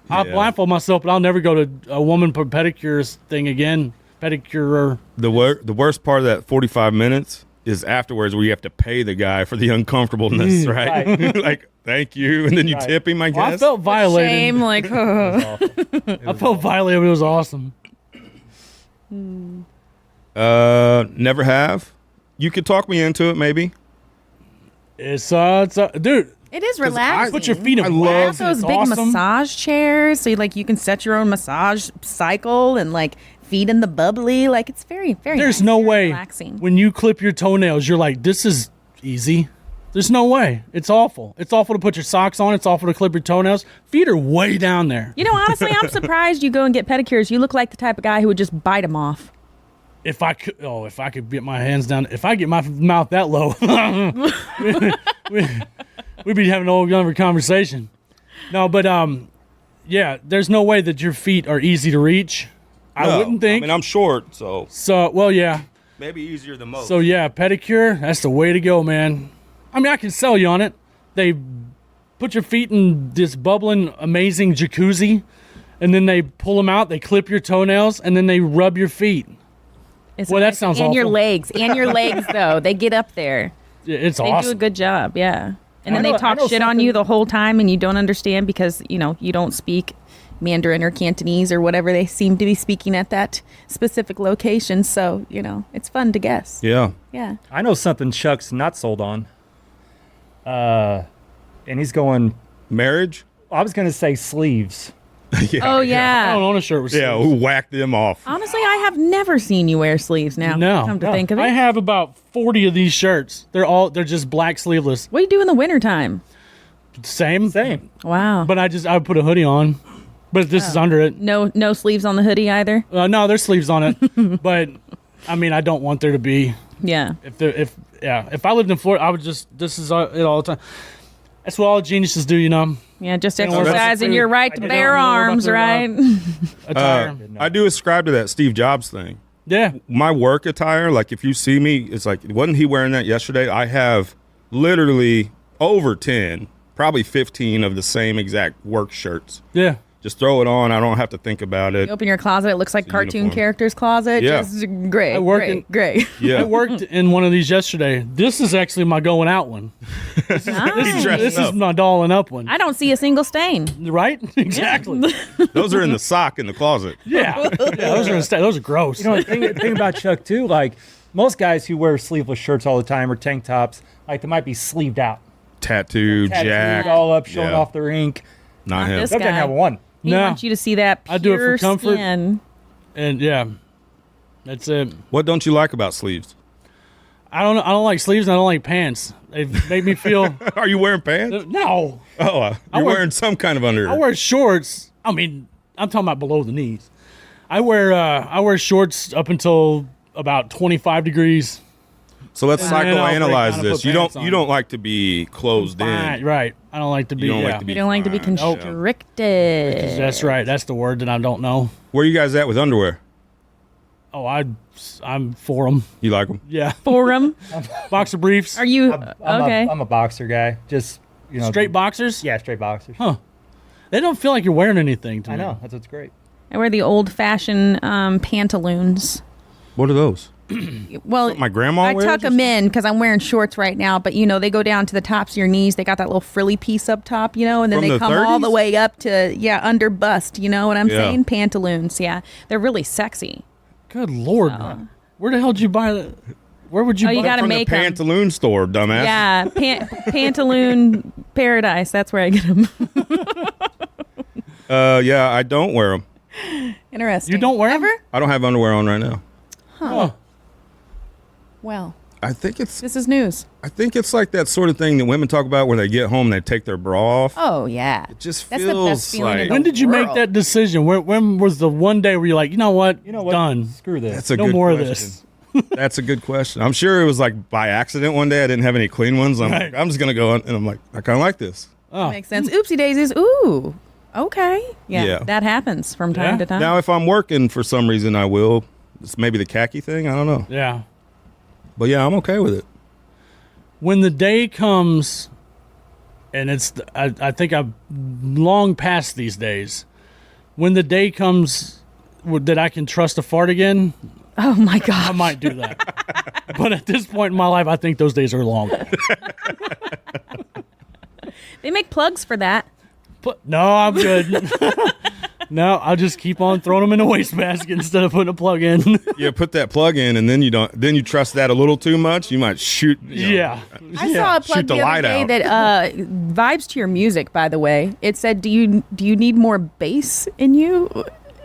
blindfold myself, but I'll never go to a woman pedicure thing again. Pedicure. The worst part of that 45 minutes is afterwards, where you have to pay the guy for the uncomfortableness, right? Right. Like, thank you, and then you Right. tip him. I Well, I guess. felt violated. Shame, like, oh. I felt violated, but it was awesome. Never have. You could talk me into it, maybe. It's dude. It is relaxing. Put your feet in. I They love have those It's big awesome. massage chairs, so you can set your own massage cycle and like feet in the bubbly. Like it's very, very. There's nice, no very way relaxing. when you clip your toenails, you're like, this is easy. There's no way. It's awful. It's awful to put your socks on. It's awful to clip your toenails. Feet are way down there. You know, honestly, I'm surprised you go and get pedicures. You look like the type of guy who would just bite them off. If I could get my hands down, if I get my mouth that low, we'd be having a whole other conversation. No, but yeah, there's no way that your feet are easy to reach. I No. wouldn't think. I mean, I'm short, so So, well, yeah. maybe easier than most. So yeah, pedicure, that's the way to go, man. I mean, I can sell you on it. They put your feet in this bubbling, amazing jacuzzi, and then they pull them out, they clip your toenails, and then they rub your feet. It's Well, that nice. sounds and your awful. legs, though they get up there. It's They do a awesome. good job, yeah. And I then know- they I talk know shit on something- you the whole time, and you don't understand because you don't speak Mandarin or Cantonese or whatever they seem to be speaking at that specific location. So it's fun to guess. yeah. Yeah. I know something Chuck's not sold on. And he's going. Marriage. I was going to say sleeves. Yeah. Oh I yeah. don't own a shirt with Yeah. sleeves. Who whacked them off? Honestly, I have never seen you wear sleeves. Now, No. come to think of it, I have about 40 of these shirts. They're just black sleeveless. what do you do in the wintertime? Same. Same. Wow. But I put a hoodie on. But this is under it. No sleeves on the hoodie either. No, there's sleeves on it. But I mean, I don't want there to be. Yeah. If I lived in Florida, I would just this is it all the time. That's what all geniuses do, Yeah, just You know, that's exercising pretty- your right I to didn't bear know about arms, the, right? Attire. I do ascribe to that Steve Jobs thing. Yeah. My work attire, like if you see me, it's like, wasn't he wearing that yesterday? I have literally over 10, probably 15 of the same exact work shirts. Yeah. Just throw it on. I don't have to think about it. You open your closet, it looks like a cartoon uniform. characters' closet. Yeah. Just great. I work in- great. Yeah. I worked in one of these yesterday. This is actually my going out one. He's Nice. dressed This is up. my dolling up one. I don't see a single stain. Right? Exactly. Those are in the sock in the closet. Yeah. Those are those are gross. You know, the thing about Chuck too, like most guys who wear sleeveless shirts all the time or tank tops, like they might be sleeved out, Tattooed, tattooed jacked. all up, showing Yeah. off their ink. Not him. this Chuck doesn't guy. have one. He No. wants you to see that pure I do it for comfort. skin. And yeah. That's it. What don't you like about sleeves? I don't like sleeves and I don't like pants. They make me feel Are you wearing pants? no. Oh, you're wear- wearing some kind of under. I wear shorts. I mean, I'm talking about below the knees. I wear shorts up until about 25 degrees. So let's And then I'll break psychoanalyze down and this. put You pants don't on. like to be closed Fine, in. right. I don't like to be. You don't yeah. like to be. You don't like to be fine. constricted. That's right. That's the word that I don't know. Where you guys at with underwear? Oh, I'm for them. You like them? Yeah. Forum. Boxer briefs. Are you I'm okay? I'm a boxer guy. Just Straight boxers? Yeah, straight boxers. Huh. They don't feel like you're wearing anything to I me. know. That's what's great. I wear the old-fashioned pantaloons. What are those? Well, My grandma I wears. tuck them in because I'm wearing shorts right now, but they go down to the tops of your knees. They got that little frilly piece up top, and then From they the come all the 30s? way up to under bust. You know what I'm Yeah. saying? Pantaloons, yeah, they're really sexy. Good Lord. Where the hell did you buy that? Where would you Oh, buy you gotta From make the 'em. pantaloon store, dumbass. Yeah, pantaloon paradise. That's where I get them. Yeah, I don't wear them. Interesting. You don't wear 'em? ever? I don't have underwear on right now. Oh, Well, I think it's this is news. like that sort of thing that women talk about when they get home, they take their bra off. Oh yeah, It just That's the feels best feeling in like the when did you make world. that decision? When was the one day where you're like, you know what? You know what? Done. Screw this. that's a No good more of question. this. That's a good question. I'm sure it was like by accident one day. I didn't have any clean ones. I'm Right. like, I'm just gonna go on, and I'm like, I kind of like this. Oh. makes sense. Oopsie daisies. Ooh, okay. Yeah, Yeah. that happens from time Yeah. to time. Now, if I'm working for some reason, I will. It's maybe the khaki thing. I don't know. Yeah. But yeah, I'm okay with it. When the day comes and I think I'm long past these days. When the day comes that I can trust a fart again, Oh my god. I might do that. But at this point in my life, I think those days are long. They make plugs for that. But no, I'm good. No, I'll just keep on throwing them in a wastebasket instead of putting a plug in. Yeah, put that plug in, and then you trust that a little too much. You might shoot. Yeah. I saw a plug Shoot the the other light day out. that vibes to your music, by the way. It said, do you need more bass in you?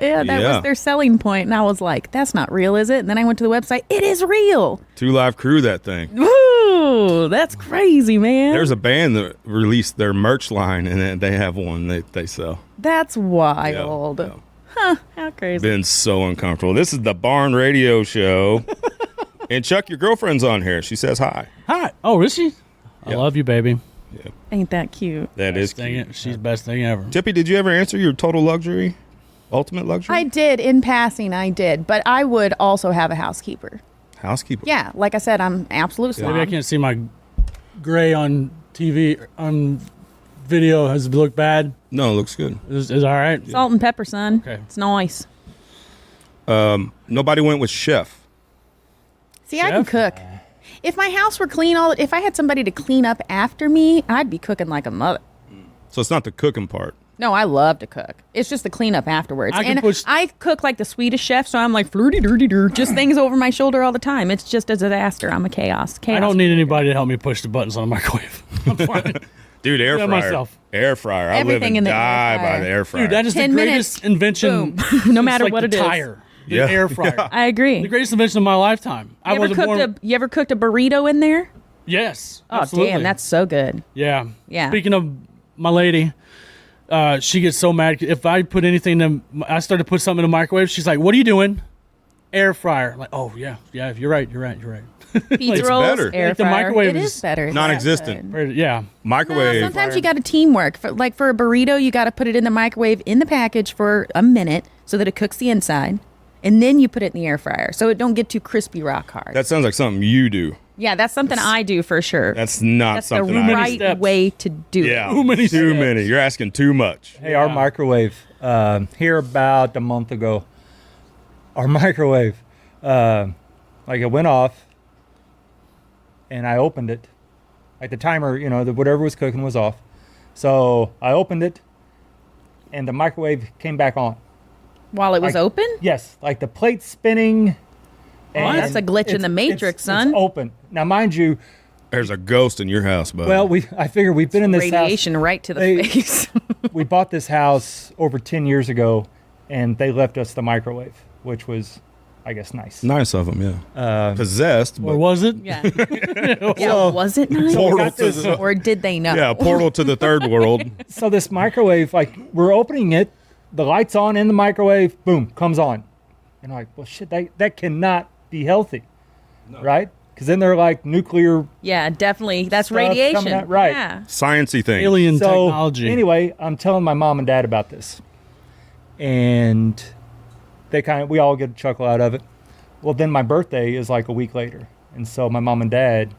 Yeah, that Yeah. was their selling point. And I was like, that's not real, is it? And then I went to the website. It is real. 2 Live Crew, that thing. Woo! That's crazy, man. There's a band that released their merch line, and they have one they sell. That's wild. Yeah. Huh, how crazy. Been so uncomfortable. This is the Barn Radio Show. And Chuck, your girlfriend's on here. She says hi. Hi. Oh, is she? I Yeah. love you, baby. Ain't that cute? That is Best thing, cute. she's best thing ever. Tippy, did you ever answer your total luxury? Ultimate luxury? I did, in passing, I did. But I would also have a housekeeper. Housekeeper. Yeah, like I said, I'm absolute slob. Maybe I can't see my gray on TV, on video. Has it looked bad? No, it looks good. Is all right? Salt and pepper, son. Okay. It's nice. Nobody went with chef. See, I can Chef? cook. If my house were clean, if I had somebody to clean up after me, I'd be cooking like a mother. So it's not the cooking part. No, I love to cook. It's just the cleanup afterwards. I can And push- I cook like the Swedish chef, so I'm like flirty dirty dur, just things over my shoulder all the time. It's just a disaster. I'm a chaos. I don't need anybody to help me push the buttons on a microwave. I'm fine. Dude, air Yeah, fryer. myself. Air fryer. I live Everything and in the air die by fryer. the air fryer. Dude, that is the 10 greatest minutes, invention. boom. No It's matter like what the it is. tire, the Yeah. air fryer. I agree. The greatest invention of my lifetime. I You wasn't born. you ever cooked a burrito in there? Yes. Oh, absolutely. damn, that's so good. Yeah. Yeah. Speaking of my lady, she gets so mad if I put anything in. I started to put something in the microwave. She's like, "What are you doing?" Air fryer. I'm like, oh yeah. You're right. Pizza It's rolls, better. air Like the fryer. microwave It is is better. It's non-existent. good. Yeah. No, Microwave. sometimes you got to teamwork. For a burrito, you got to put it in the microwave in the package for a minute so that it cooks the inside, and then you put it in the air fryer so it don't get too crispy rock hard. That sounds like something you do. Yeah, that's something I do for sure. That's not That's the something I do. right steps. way to do it. Yeah. Too many Too steps. many. You're asking too much. Hey, our microwave, here about a month ago, our microwave, like it went off and I opened it. Like the timer, whatever was cooking was off. So I opened it and the microwave came back on. While it was Like- open? Yes, like the plate's spinning. Oh, that's a glitch in the Matrix, son. It's open. Now, mind you, There's a ghost in your house, bud. well, I figure we've been in this Radiation right to the They- face. house. We bought this house over 10 years ago, and they left us the microwave, which was, I guess, nice. nice of them, yeah. Possessed, but Or was it? yeah. Yeah, was it nice? portal to the, Or did they know? yeah, portal to the third world. So this microwave, like, we're opening it, the light's on in the microwave, boom, comes on. And I'm like, well, shit, that cannot be healthy, right? Because then they're like nuclear. Yeah, definitely. That's Stuff radiation. coming out, right. Yeah. Sciencey thing. Alien So technology. anyway, I'm telling my mom and dad about this, and we all get a chuckle out of it. Well, then my birthday is like a week later, and so my mom and dad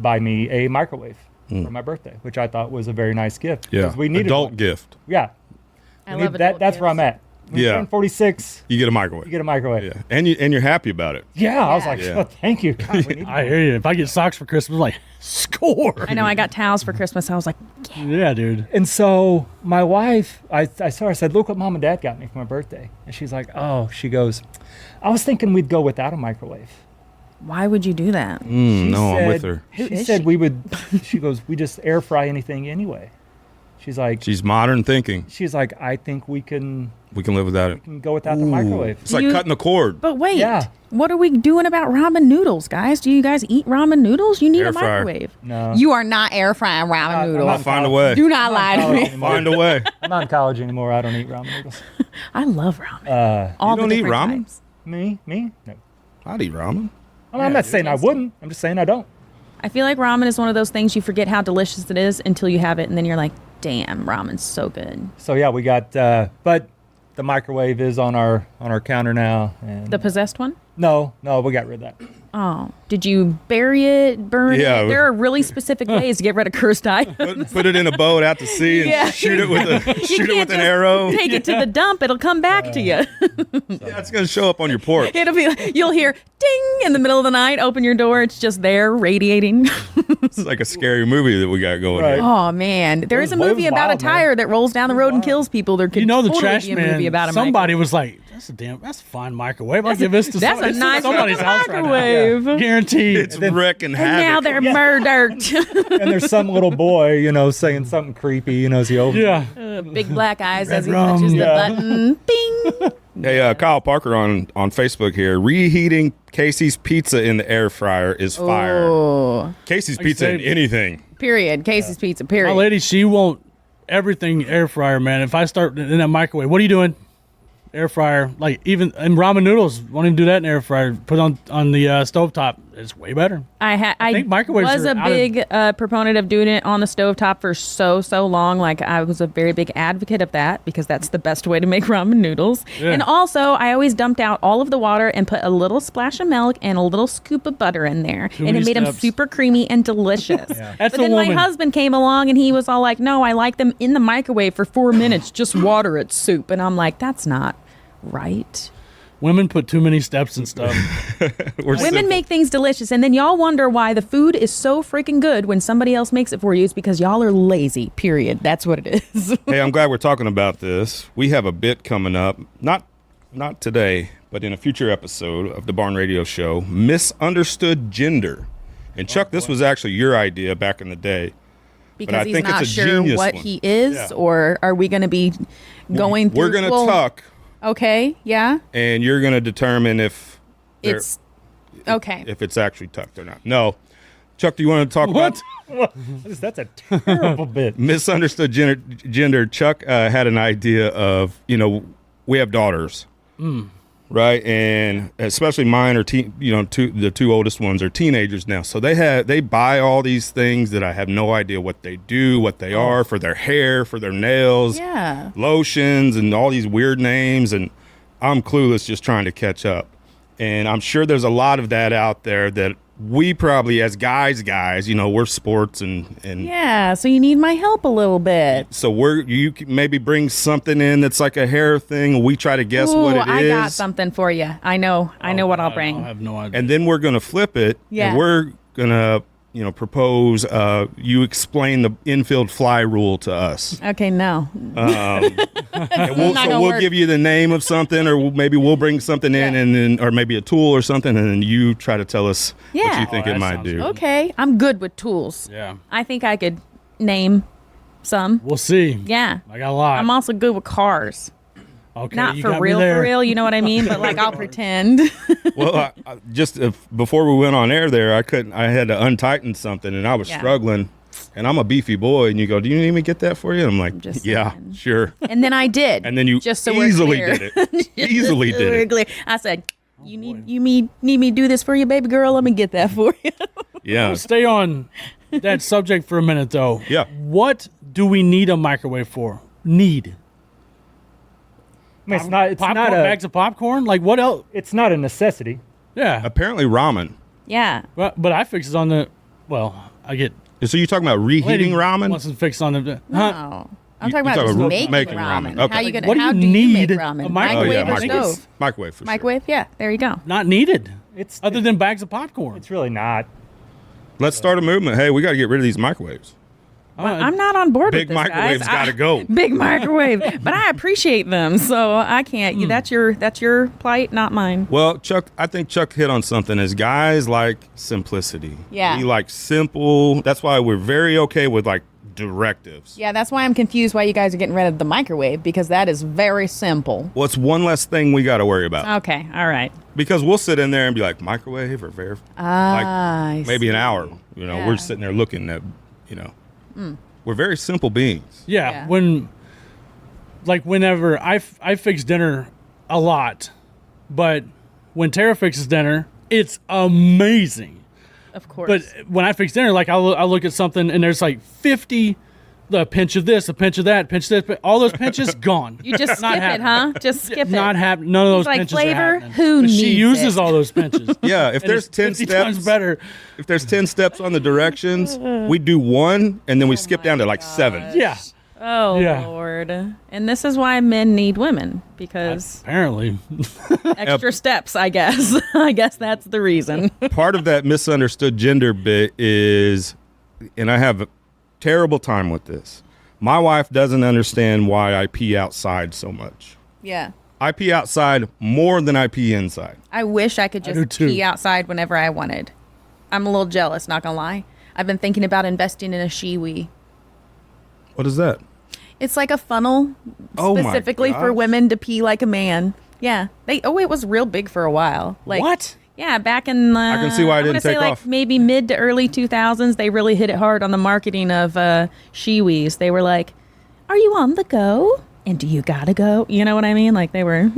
buy me a microwave for my birthday, which I thought was a very nice gift. Yeah. 'cause we needed Adult one. gift. I Yeah, we love need that. adult That's where I'm gifts. at. When you Yeah. turn 46, You get a microwave. you get a microwave. Yeah. And you're happy about it. Yeah, I was like, Yeah. oh, thank you. God, we need I hear you. If I get socks for Christmas, I'm like, score. I know. I got towels for Christmas. I was like, Yeah, dude. And so my wife, I saw her, I said, look what mom and dad got me for my birthday. And she's like, oh, she goes, I was thinking we'd go without a microwave. why would you do that? She No, I'm with said- her. Who She is said she? we would, she goes, we just air fry anything anyway. She's like, She's modern thinking. I think we can We can live without it. go without the microwave. It's like you- cutting the cord. But wait, Yeah. what are we doing about ramen noodles, guys? Do you guys eat ramen noodles? You need Air a fryer. microwave. No. You are not air frying ramen I'm noodles. not Find a way. Do not lie to me. Find a way. I'm not in college anymore. I don't eat ramen noodles. I love ramen. All You the don't eat different ramen? types. Me? No. I'd eat ramen. I'm not saying I wouldn't. I'm just saying I don't. I feel like ramen is one of those things you forget how delicious it is until you have it, and then you're like, damn, ramen's so good. So yeah, we got, but the microwave is on our counter now. And The possessed one? no, we got rid of that. Oh, did you bury it, burn Yeah. it? There are really specific ways to get rid of cursed items. Put it in a boat out to sea and Yeah. shoot it with You can't an just arrow. Take it to the dump; it'll come back to you. Yeah, it's gonna show up on your porch. It'll be. You'll hear ding in the middle of the night. Open your door; it's just there, radiating. It's like a scary movie that we got going Right. here. Oh man, there is a It was movie about wild, a tire that rolls down the road and kills people. There could You know the totally trash be a movie man. about a Somebody was like, "That's a fine microwave. I'll give this to That's a it's in nice somebody's house microwave. right now. Guaranteed." It's wrecking And havoc. now they're murdered. And there's some little boy, saying something creepy, as he opens. Yeah. Big black eyes as he rum, touches the yeah. button. Bing. Hey, Kyle Parker on Facebook here. Reheating Casey's pizza in the air fryer is fire. Oh, Casey's Like you pizza in said- anything. period. Casey's Pizza. My Period. lady, she won't everything air fryer, man. If I start in that microwave, what are you doing? Air fryer, like even and ramen noodles, won't even do that in air fryer. Put it on the stovetop. It's way better. I think microwaves was are a out of- big proponent of doing it on the stovetop for so long. Like I was a very big advocate of that because that's the best way to make ramen noodles. Yeah. And also, I always dumped out all of the water and put a little splash of milk and a little scoop of butter in there, and many it made them steps. super creamy and delicious. That's But a then my woman. husband came along and he was all like, "No, I like them in the microwave for 4 minutes. Just water it soup." And I'm like, "That's not right." Women put too many steps and stuff. We're Women simple. make things delicious, and then y'all wonder why the food is so freaking good when somebody else makes it for you. It's because y'all are lazy, period. That's what it is. Hey, I'm glad we're talking about this. We have a bit coming up, not today, but in a future episode of the Barn Radio Show, Misunderstood Gender. And Chuck, this was actually your idea back in the day. Because I he's think it's not a sure genius what one. he is, Yeah. or are we going to be going through We're going to well, talk, Okay, yeah. and you're going to determine if they're- It's okay. if it's actually tucked or not. No. Chuck, do you want to talk What? about That's a terrible bit. misunderstood gender? Chuck had an idea of, we have daughters, right? And especially mine are the two oldest ones are teenagers now. So they buy all these things that I have no idea what they do, what they are for their hair, for their nails, Yeah. lotions, and all these weird names. And I'm clueless, just trying to catch up. And I'm sure there's a lot of that out there that we probably, as guys, we're sports and Yeah, so you need my help a little bit. so you can maybe bring something in that's like a hair thing. We try to guess what it is. I got something for you. I know what I'll I bring. have no idea. And then we're going to flip it. Yeah. And we're going to, propose you explain the infield fly rule to us. Okay, no. And Not gonna we'll work. give you the name of something, or maybe we'll bring something in, Yeah. and then, or maybe a tool or something, and then you try to tell us what Yeah. you think Oh, it that might sounds do. good. Okay, I'm good with tools. Yeah. I think I could name some. We'll see. Yeah. I got a lot. I'm also good with cars. Okay, Not you for got me real, there. you know what I mean? But like I'll pretend. Well, I just before we went on air there, I had to untighten something, and I was Yeah. struggling. And I'm a beefy boy, and you go, "Do you need me to get that for you?" And I'm like, just "Yeah, saying. sure." And then I did. And then you just so we're easily clear. did it. Easily Just so did we're it. clear. I said, "You need me to do this for you, baby girl? Let me get that for you." Yeah, Stay on that subject for a minute, though. Yeah. What do we need a microwave for? Need I mean, it's popcorn, not bags of popcorn? Like what else? it's not a necessity. Yeah. apparently ramen. Yeah. But I fix it on the. Well, I get. So you talking about reheating ramen? Wants to fix on the. Huh? No. I'm talking about talking just about making ramen. ramen. Okay. How you gonna? What do how you do you make need ramen? a microwave? Oh yeah, Microwave or microwave. stove? Microwave for sure. Microwave. Yeah. There you go. Not needed. It's Other than bags of popcorn. it's really not. Let's start a movement. Hey, we got to get rid of these microwaves. I'm not on board Big with this, microwaves guys. got to go. Big microwave, but I appreciate them, so I can't. That's your plight, not mine. Well, Chuck, I think Chuck hit on something. As guys like simplicity. Yeah. We like simple. That's why we're very okay with like directives. Yeah, that's why I'm confused why you guys are getting rid of the microwave because that is very simple. Well, it's one less thing we got to worry about. Okay, all right. Because we'll sit in there and be like, microwave or very, I like maybe see. an hour. Yeah. We're sitting there looking at, we're very simple beings. Yeah, Yeah. whenever I fix dinner a lot, but when Tara fixes dinner, it's amazing. Of course. But when I fix dinner, like I'll look at something and there's like 50 a pinch of this, a pinch of that, pinch of this, all those pinches gone. You just Not skip it, happening. huh? Just skip it. Not happening. None of those He's like, pinches flavor? are happening. Who But she needs uses it? all those pinches. Yeah, if And there's it's 10 50 steps, times better. if there's 10 steps on the directions, we do 1 and then we skip down to like 7. Yeah. Oh, Yeah. Lord. And this is why men need women, because Apparently. extra steps, I guess. I guess that's the reason. Part of that misunderstood gender bit is, and I have a terrible time with this, my wife doesn't understand why I pee outside so much. Yeah. I pee outside more than I pee inside. I wish I could do just too. pee outside whenever I wanted. I'm a little jealous, not gonna lie. I've been thinking about investing in a Shiwi. What is that? It's like a funnel Oh my specifically for gosh. women to pee like a man. Yeah. It was real big for a while. Like What? Yeah, back in the I can see why it wanna didn't say take like off. maybe mid to early 2000s, they really hit it hard on the marketing of Shiwis. They were like, "Are you on the go? And do you gotta go?" You know what I mean? Like they were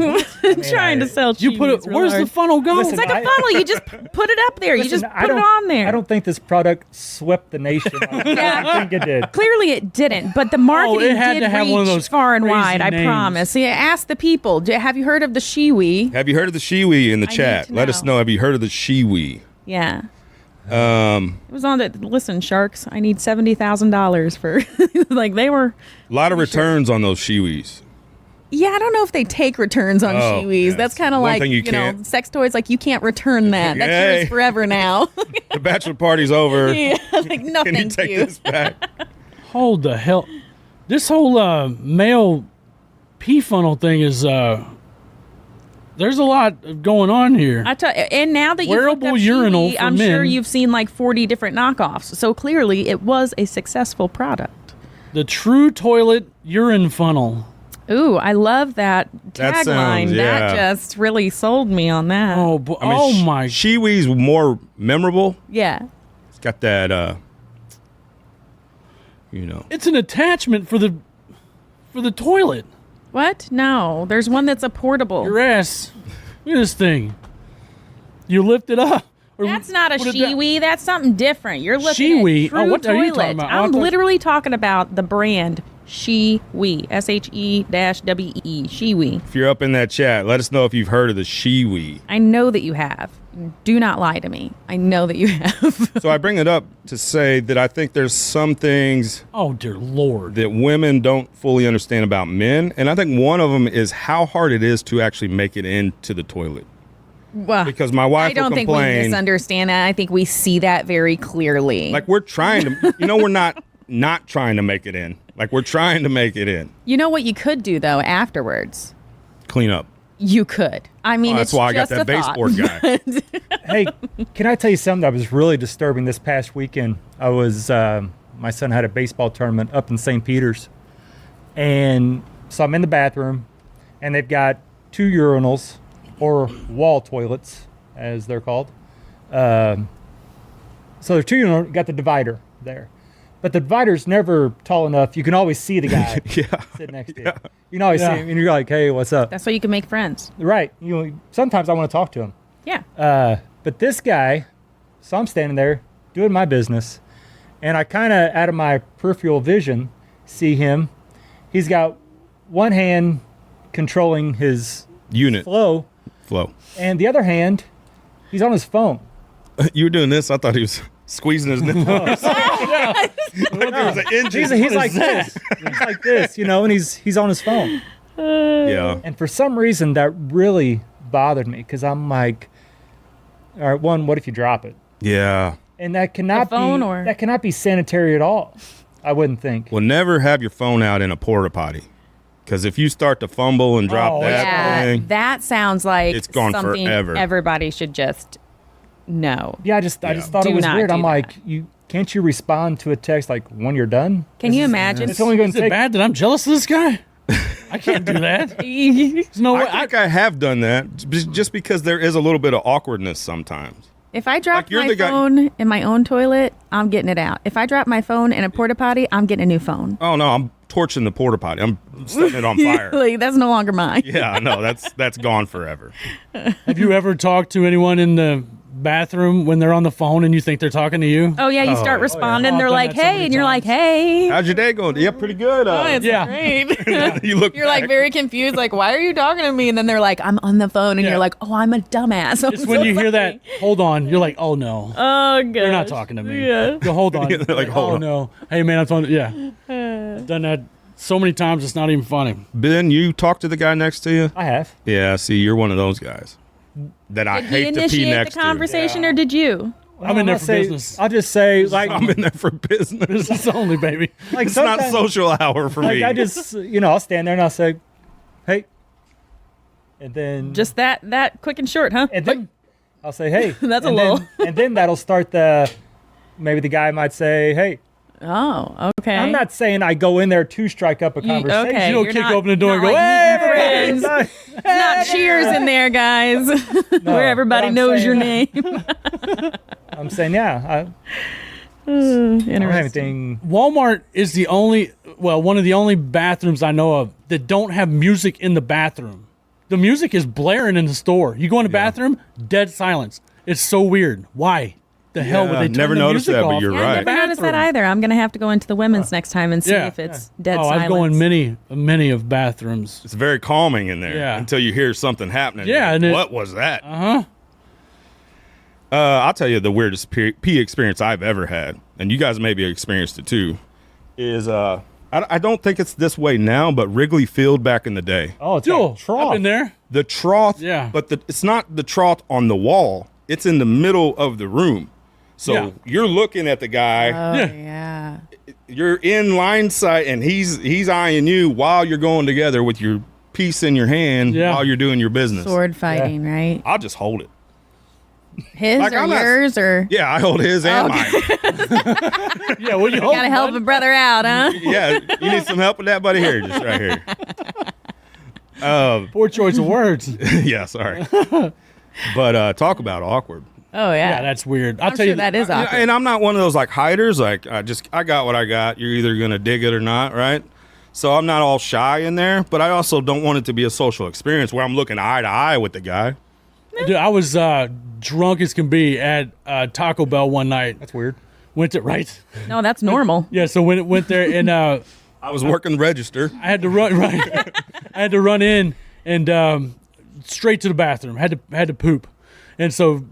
trying to sell You put it. Shiwis real Where's the hard. funnel go? Listen, It's like a funnel. You just put it up there. You just Listen, put it on there. I don't think this product swept the nation. I think it did. Clearly it didn't, but the marketing it had did to have reach one of those far and crazy wide. I names. promise. Yeah, ask the people. Have you heard of the Shiwi? Have you heard of the Shiwi in the I need chat? to Let us know. know. Have you heard of the Shiwi? Yeah. It was on the listen, sharks. I need $70,000 for like they were. A lot of returns on those Shiwis. Yeah, I don't know if they take returns on Oh, Shiwis. yes. That's kind of One like thing you know, can't. sex toys. Like you can't return that. That's Yay. yours forever now. The bachelor party's over. Yeah, like no, Can you thank take you. this back? Hold the hell. This whole male pee funnel thing is. There's a lot going on here. And now that you've looked Wearable up urinal Shiwi, for I'm sure men. you've seen like 40 different knockoffs. So clearly, it was a successful product. The True Toilet Urine Funnel. Ooh, I love that That tagline. sounds- yeah. That just really sold me on that. Oh, I mean, oh my! Shiwi's more memorable. Yeah. It's got that, It's an attachment for the toilet. What? No, there's one that's a portable. Your ass. Look at this thing. You lift it up. or That's not a put it down. Shiwi. That's something different. You're looking Shiwi? at True Oh, what are you Toilet. talking about? I'm literally talking about the brand Shiwi. SHE-WE. Shiwi. if you're up in that chat, let us know if you've heard of the Shiwi. I know that you have. Do not lie to me. I know that you have. So I bring it up to say that I think there's some things Oh dear Lord! that women don't fully understand about men. And I think one of them is how hard it is to actually make it into the toilet. Well, Because my wife I don't will think we complain. misunderstand that. I think we see that very clearly. Like we're trying to, we're not trying to make it in. Like we're trying to make it in. You know what you could do though afterwards? Clean up. You could. I mean, That's it's why I got just that a thought. baseboard guy. Hey, can I tell you something that was really disturbing this past weekend? I was, my son had a baseball tournament up in St. Peter's. And so I'm in the bathroom, and they've got 2 urinals, or wall toilets, as they're called. So there's 2 urinals, got the divider there. But the divider's never tall enough. You can always see the guy sitting next to you. You can always see him, and you're like, hey, what's up? That's how you can make friends. Right. Sometimes I want to talk to him. Yeah. But this guy, so I'm standing there doing my business, and I kind of, out of my peripheral vision, see him. He's got one hand controlling his Unit flow, and the other hand, he's on his phone. You were doing this. I thought he was squeezing his nipple. Like there was an engine. He's like this. He's like this, and he's on his phone. Yeah. And for some reason, that really bothered me because I'm like, all right, one, what if you drop it? Yeah. And that cannot phone be or- that cannot be sanitary at all. I wouldn't think. Well, never have your phone out in a porta potty. Because if you start to fumble and drop Oh, that Yeah, thing, that sounds like It's gone something forever. everybody should just know. Yeah, I just thought Do it was not weird. do I'm that. like, can't you respond to a text like when you're done? Can you imagine? It's only going Is to it take. bad that I'm jealous of this guy? I can't do that. There's no way. I think I have done that just because there is a little bit of awkwardness sometimes. If I drop Like, you're my the guy- phone in my own toilet, I'm getting it out. If I drop my phone in a porta potty, I'm getting a new phone. Oh no, I'm torching the porta potty. I'm setting it on fire. Like, that's no longer mine. Yeah, no, that's gone forever. Have you ever talked to anyone in the bathroom when they're on the phone and you think they're talking to you? Oh yeah, you start responding. Oh, They're I've done like, that so "Hey," many and you're like, times. "Hey." How's your day going? Yeah, pretty good. Oh, it's Yeah. great. You look You're like back. very confused, like, "Why are you talking to me?" And then they're like, "I'm on the phone," and Yeah. you're like, "Oh, I'm a dumbass." I'm Just when so you hear sorry. that, hold on, you're like, oh no. Oh god, They're not talking to me. Yeah. Go, hold on. They're like, hold oh on. no. Hey man, I'm talking. Yeah. Done that so many times. It's not even funny. Ben, you talk to the guy next to you? I have. Yeah, see, you're one of those guys that I Did he hate to pee initiate next the conversation, or did you? I'm in there I'll for say- business. I'll just say, like, to. I'm in there for business. Business only, baby. like It's not sometimes- social hour for Like me. I just, I'll stand there and I'll say, "Hey," and then Just that quick and short, huh? and then I'll say, "Hey." That's a and little. then, and then that'll start maybe the guy might say, "Hey." Oh, okay. I'm not saying I go in there to strike up a conversation. okay. You don't You're kick not- open the door and not go, like hey, meeting everybody. friends. Not cheers in there, guys, where but everybody I'm knows your saying- name. I'm saying, yeah, I don't have Interesting. anything. Walmart is one of the only bathrooms I know of that don't have music in the bathroom. The music is blaring in the store. You go in the bathroom, dead silence. It's so weird. Why the hell would Yeah, they turn never the noticed music that, but off? you're Yeah, right. I never noticed that either. I'm gonna have to go into the women's next time and see Yeah. if it's dead Oh, silence. I've gone many of bathrooms. It's very calming in there Yeah. until you hear something happening. Yeah, Like, and it- what was that? I'll tell you the weirdest pee experience I've ever had, and you guys maybe experienced it too, is I don't think it's this way now, but Wrigley Field back in the day. Oh, it's Yo, got a trough. I've been there. The trough, Yeah. but it's not the trough on the wall. It's in the middle of the room. So Yeah. you're looking at the guy, Oh Yeah. yeah. you're in line sight, and he's eyeing you while you're going together with your piece in your hand Yeah. while you're doing your business. Sword fighting, right? I'll just hold it. His Like, or I'm not- yours or Yeah, I hold his and mine. Yeah, well, you gotta help a brother out, huh? Yeah, you need some help with that, buddy? Here, just right here. Poor choice of words. Yeah, sorry. But talk about awkward. Oh yeah. Yeah, that's weird. I'll I'm tell sure you that is awkward. And I'm not one of those like hiders. Like I got what I got. You're either gonna dig it or not, right? So I'm not all shy in there, but I also don't want it to be a social experience where I'm looking eye to eye with the guy. Dude, I was drunk as can be at Taco Bell one night. That's weird. Went to right. No, that's normal. Yeah, so when it went there and I was working the register. I had to run right. I had to run in and straight to the bathroom. Had to poop, and so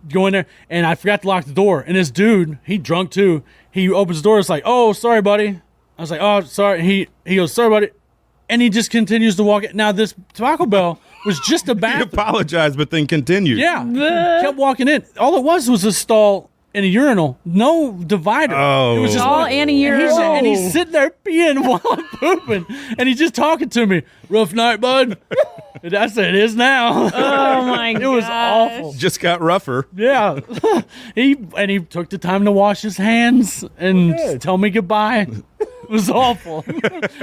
go in there and I forgot to lock the door. And this dude, he drunk too. He opens the door. It's like, oh, sorry, buddy. I was like, oh, sorry. He goes, sorry, buddy, and he just continues to walk. Now this Taco Bell was just a He bathroom. apologized, but then continued. Yeah, kept walking in. All it was a stall and a urinal, no divider. Oh. It was just All one- and a and he's, urinal. and he's sitting there peeing while I'm pooping, and he's just talking to me. Rough night, bud. And I said, it is now. Oh my god. It was awful. Just got rougher. Yeah, he took the time to wash his hands and Good. tell me goodbye. It was awful.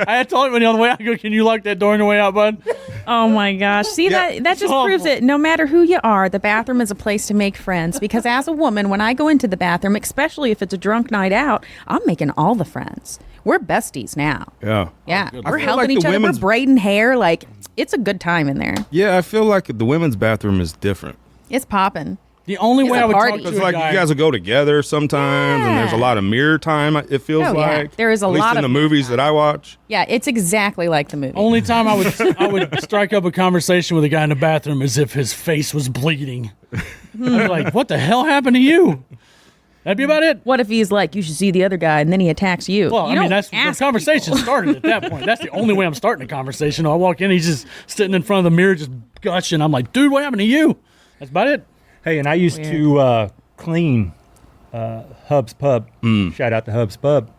I had told him when he on the way out, I go, can you lock that door on the way out, bud? Oh my gosh. See, Yeah. that just awful. proves it. No matter who you are, the bathroom is a place to make friends. Because as a woman, when I go into the bathroom, especially if it's a drunk night out, I'm making all the friends. We're besties now. Yeah. Yeah. good We're lord. helping like each the other. We're women's- braiding hair. Like, it's a good time in there. Yeah, I feel like the women's bathroom is different. It's popping. The only It's way a I would party. talk to It's a like guy, you guys will go together sometimes, and there's a Yeah. lot of mirror time. It feels Oh, yeah. like There is a at least lot in of the movies that I watch. Yeah, it's exactly like the movie. only time I would strike up a conversation with a guy in the bathroom is if his face was bleeding. I'd be like, what the hell happened to you? That'd be about it. What if he's like, you should see the other guy, and then he attacks you? Well, You I mean, don't that's the ask conversation people. started at that point. That's the only way I'm starting a conversation. I walk in, he's just sitting in front of the mirror, just gushing. I'm like, dude, what happened to you? That's about it. Hey, and I used to clean Hub's Pub. Shout out to Hub's Pub.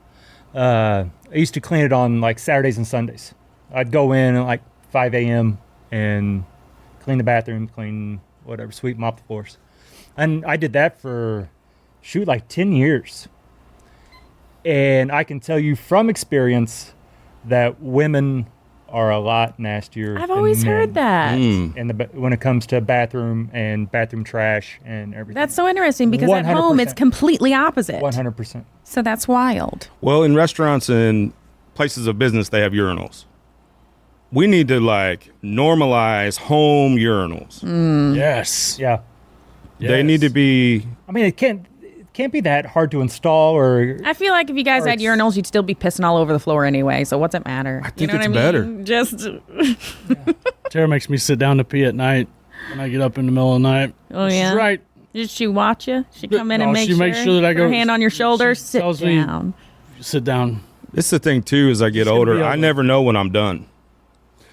I used to clean it on like Saturdays and Sundays. I'd go in at like 5 a.m. and clean the bathroom, clean whatever, sweep, mop the floors. And I did that for, like 10 years. And I can tell you from experience that women are a lot nastier. I've than always men. heard that. And when it comes to bathroom and bathroom trash and everything. That's so interesting because at home it's 100%. completely opposite. 100%. So that's wild. Well, in restaurants and places of business, they have urinals. We need to like normalize home urinals. Yes. Yeah. They need to be. I mean, it can't be that hard to install. Or I feel like if you guys had urinals, you'd still be pissing all over the floor anyway. So what's it matter? I think it's better. Just Tara makes me sit down to pee at night when I get up in the middle of the night. Oh, She's yeah? right. did she watch you? She come in and she makes sure that I Put her go. hand on your shoulder. She Sit tells me- down. Sit down. It's the thing too. As I get gonna be older, able I to- never know when I'm done.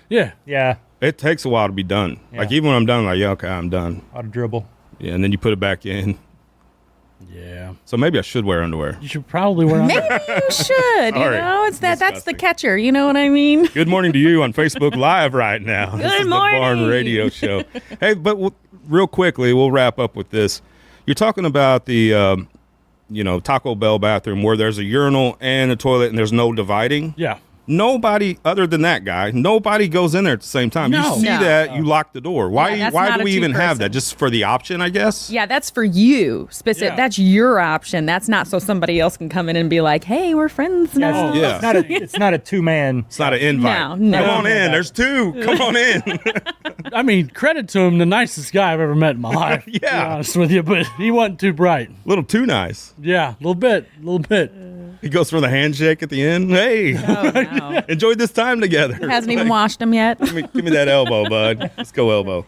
Yeah. yeah, It takes a while to be done. Yeah. Like even when I'm done, like yeah, okay, I'm done. how to dribble. Yeah, and then you put it back in. Yeah. So maybe I should wear underwear. You should probably wear on. Maybe you should. You Sorry. know, it's that's the Disgusting. catcher. You know what I mean? Good morning to you on Facebook Live right now. This Good is the Barn morning. Radio Show. Hey, but real quickly, we'll wrap up with this. You're talking about the, Taco Bell bathroom where there's a urinal and a toilet and there's no dividing. Yeah. Nobody, other than that guy, nobody goes in there at the same time. No. You see No. that, you lock the door. Why? Yeah, that's why not do a we even have two-person. that? Just for the option, I guess. Yeah, that's for you. Specific. Yeah. That's your option. That's not so somebody else can come in and be like, "Hey, we're friends now." Yeah. It's not a two-man. It's not an invite. No. Come on in. There's two. Come on in. I mean, credit to him, the nicest guy I've ever met in my life. To be Yeah. honest with you, but he wasn't too bright. A little too nice. Yeah, a little bit. He goes for the handshake at the end. Hey, Oh, no. enjoyed this time together. Hasn't even washed them yet. Give me that elbow, bud. Let's go elbow.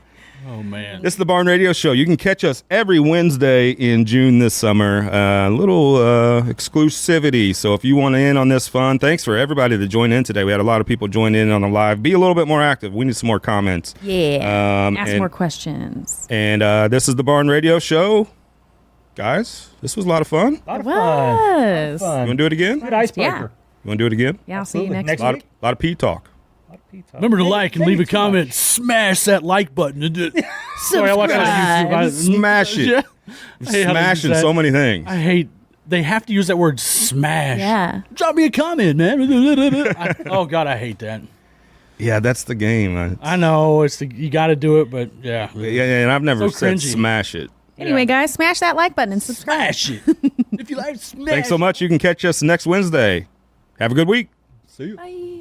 Oh man. This is the Barn Radio Show. You can catch us every Wednesday in June this summer. A little exclusivity. So if you want in on this fun, thanks for everybody that joined in today. We had a lot of people join in on the live. Be a little bit more active. We need some more comments. Yeah. Ask and- more quesquestions. And this is the Barn Radio Show. Guys, this was a lot of fun. A lot of Was. You want to do it again? Good icebreaker. You want to do it again? Yeah, I'll see you Absolutely. next Next A lot, week. lot of pee talk. Remember to like and maybe leave a too much. comment. Smash that like button. Sorry, I watch that on YouTube. Smash it. Yeah. I hate how they Smashing use that. so many things. I hate. They have to use that word smash. Yeah. Drop me a comment, man. Oh God, I hate that. Yeah, that's the game. Man. I know you got to do it, but yeah. Yeah, and I've never So said cringy. smash it. Anyway, guys, smash that like button and subscribe. Smash it. If you like, smash. Thanks so much. You can catch us next Wednesday. Have a good week. See you. Bye.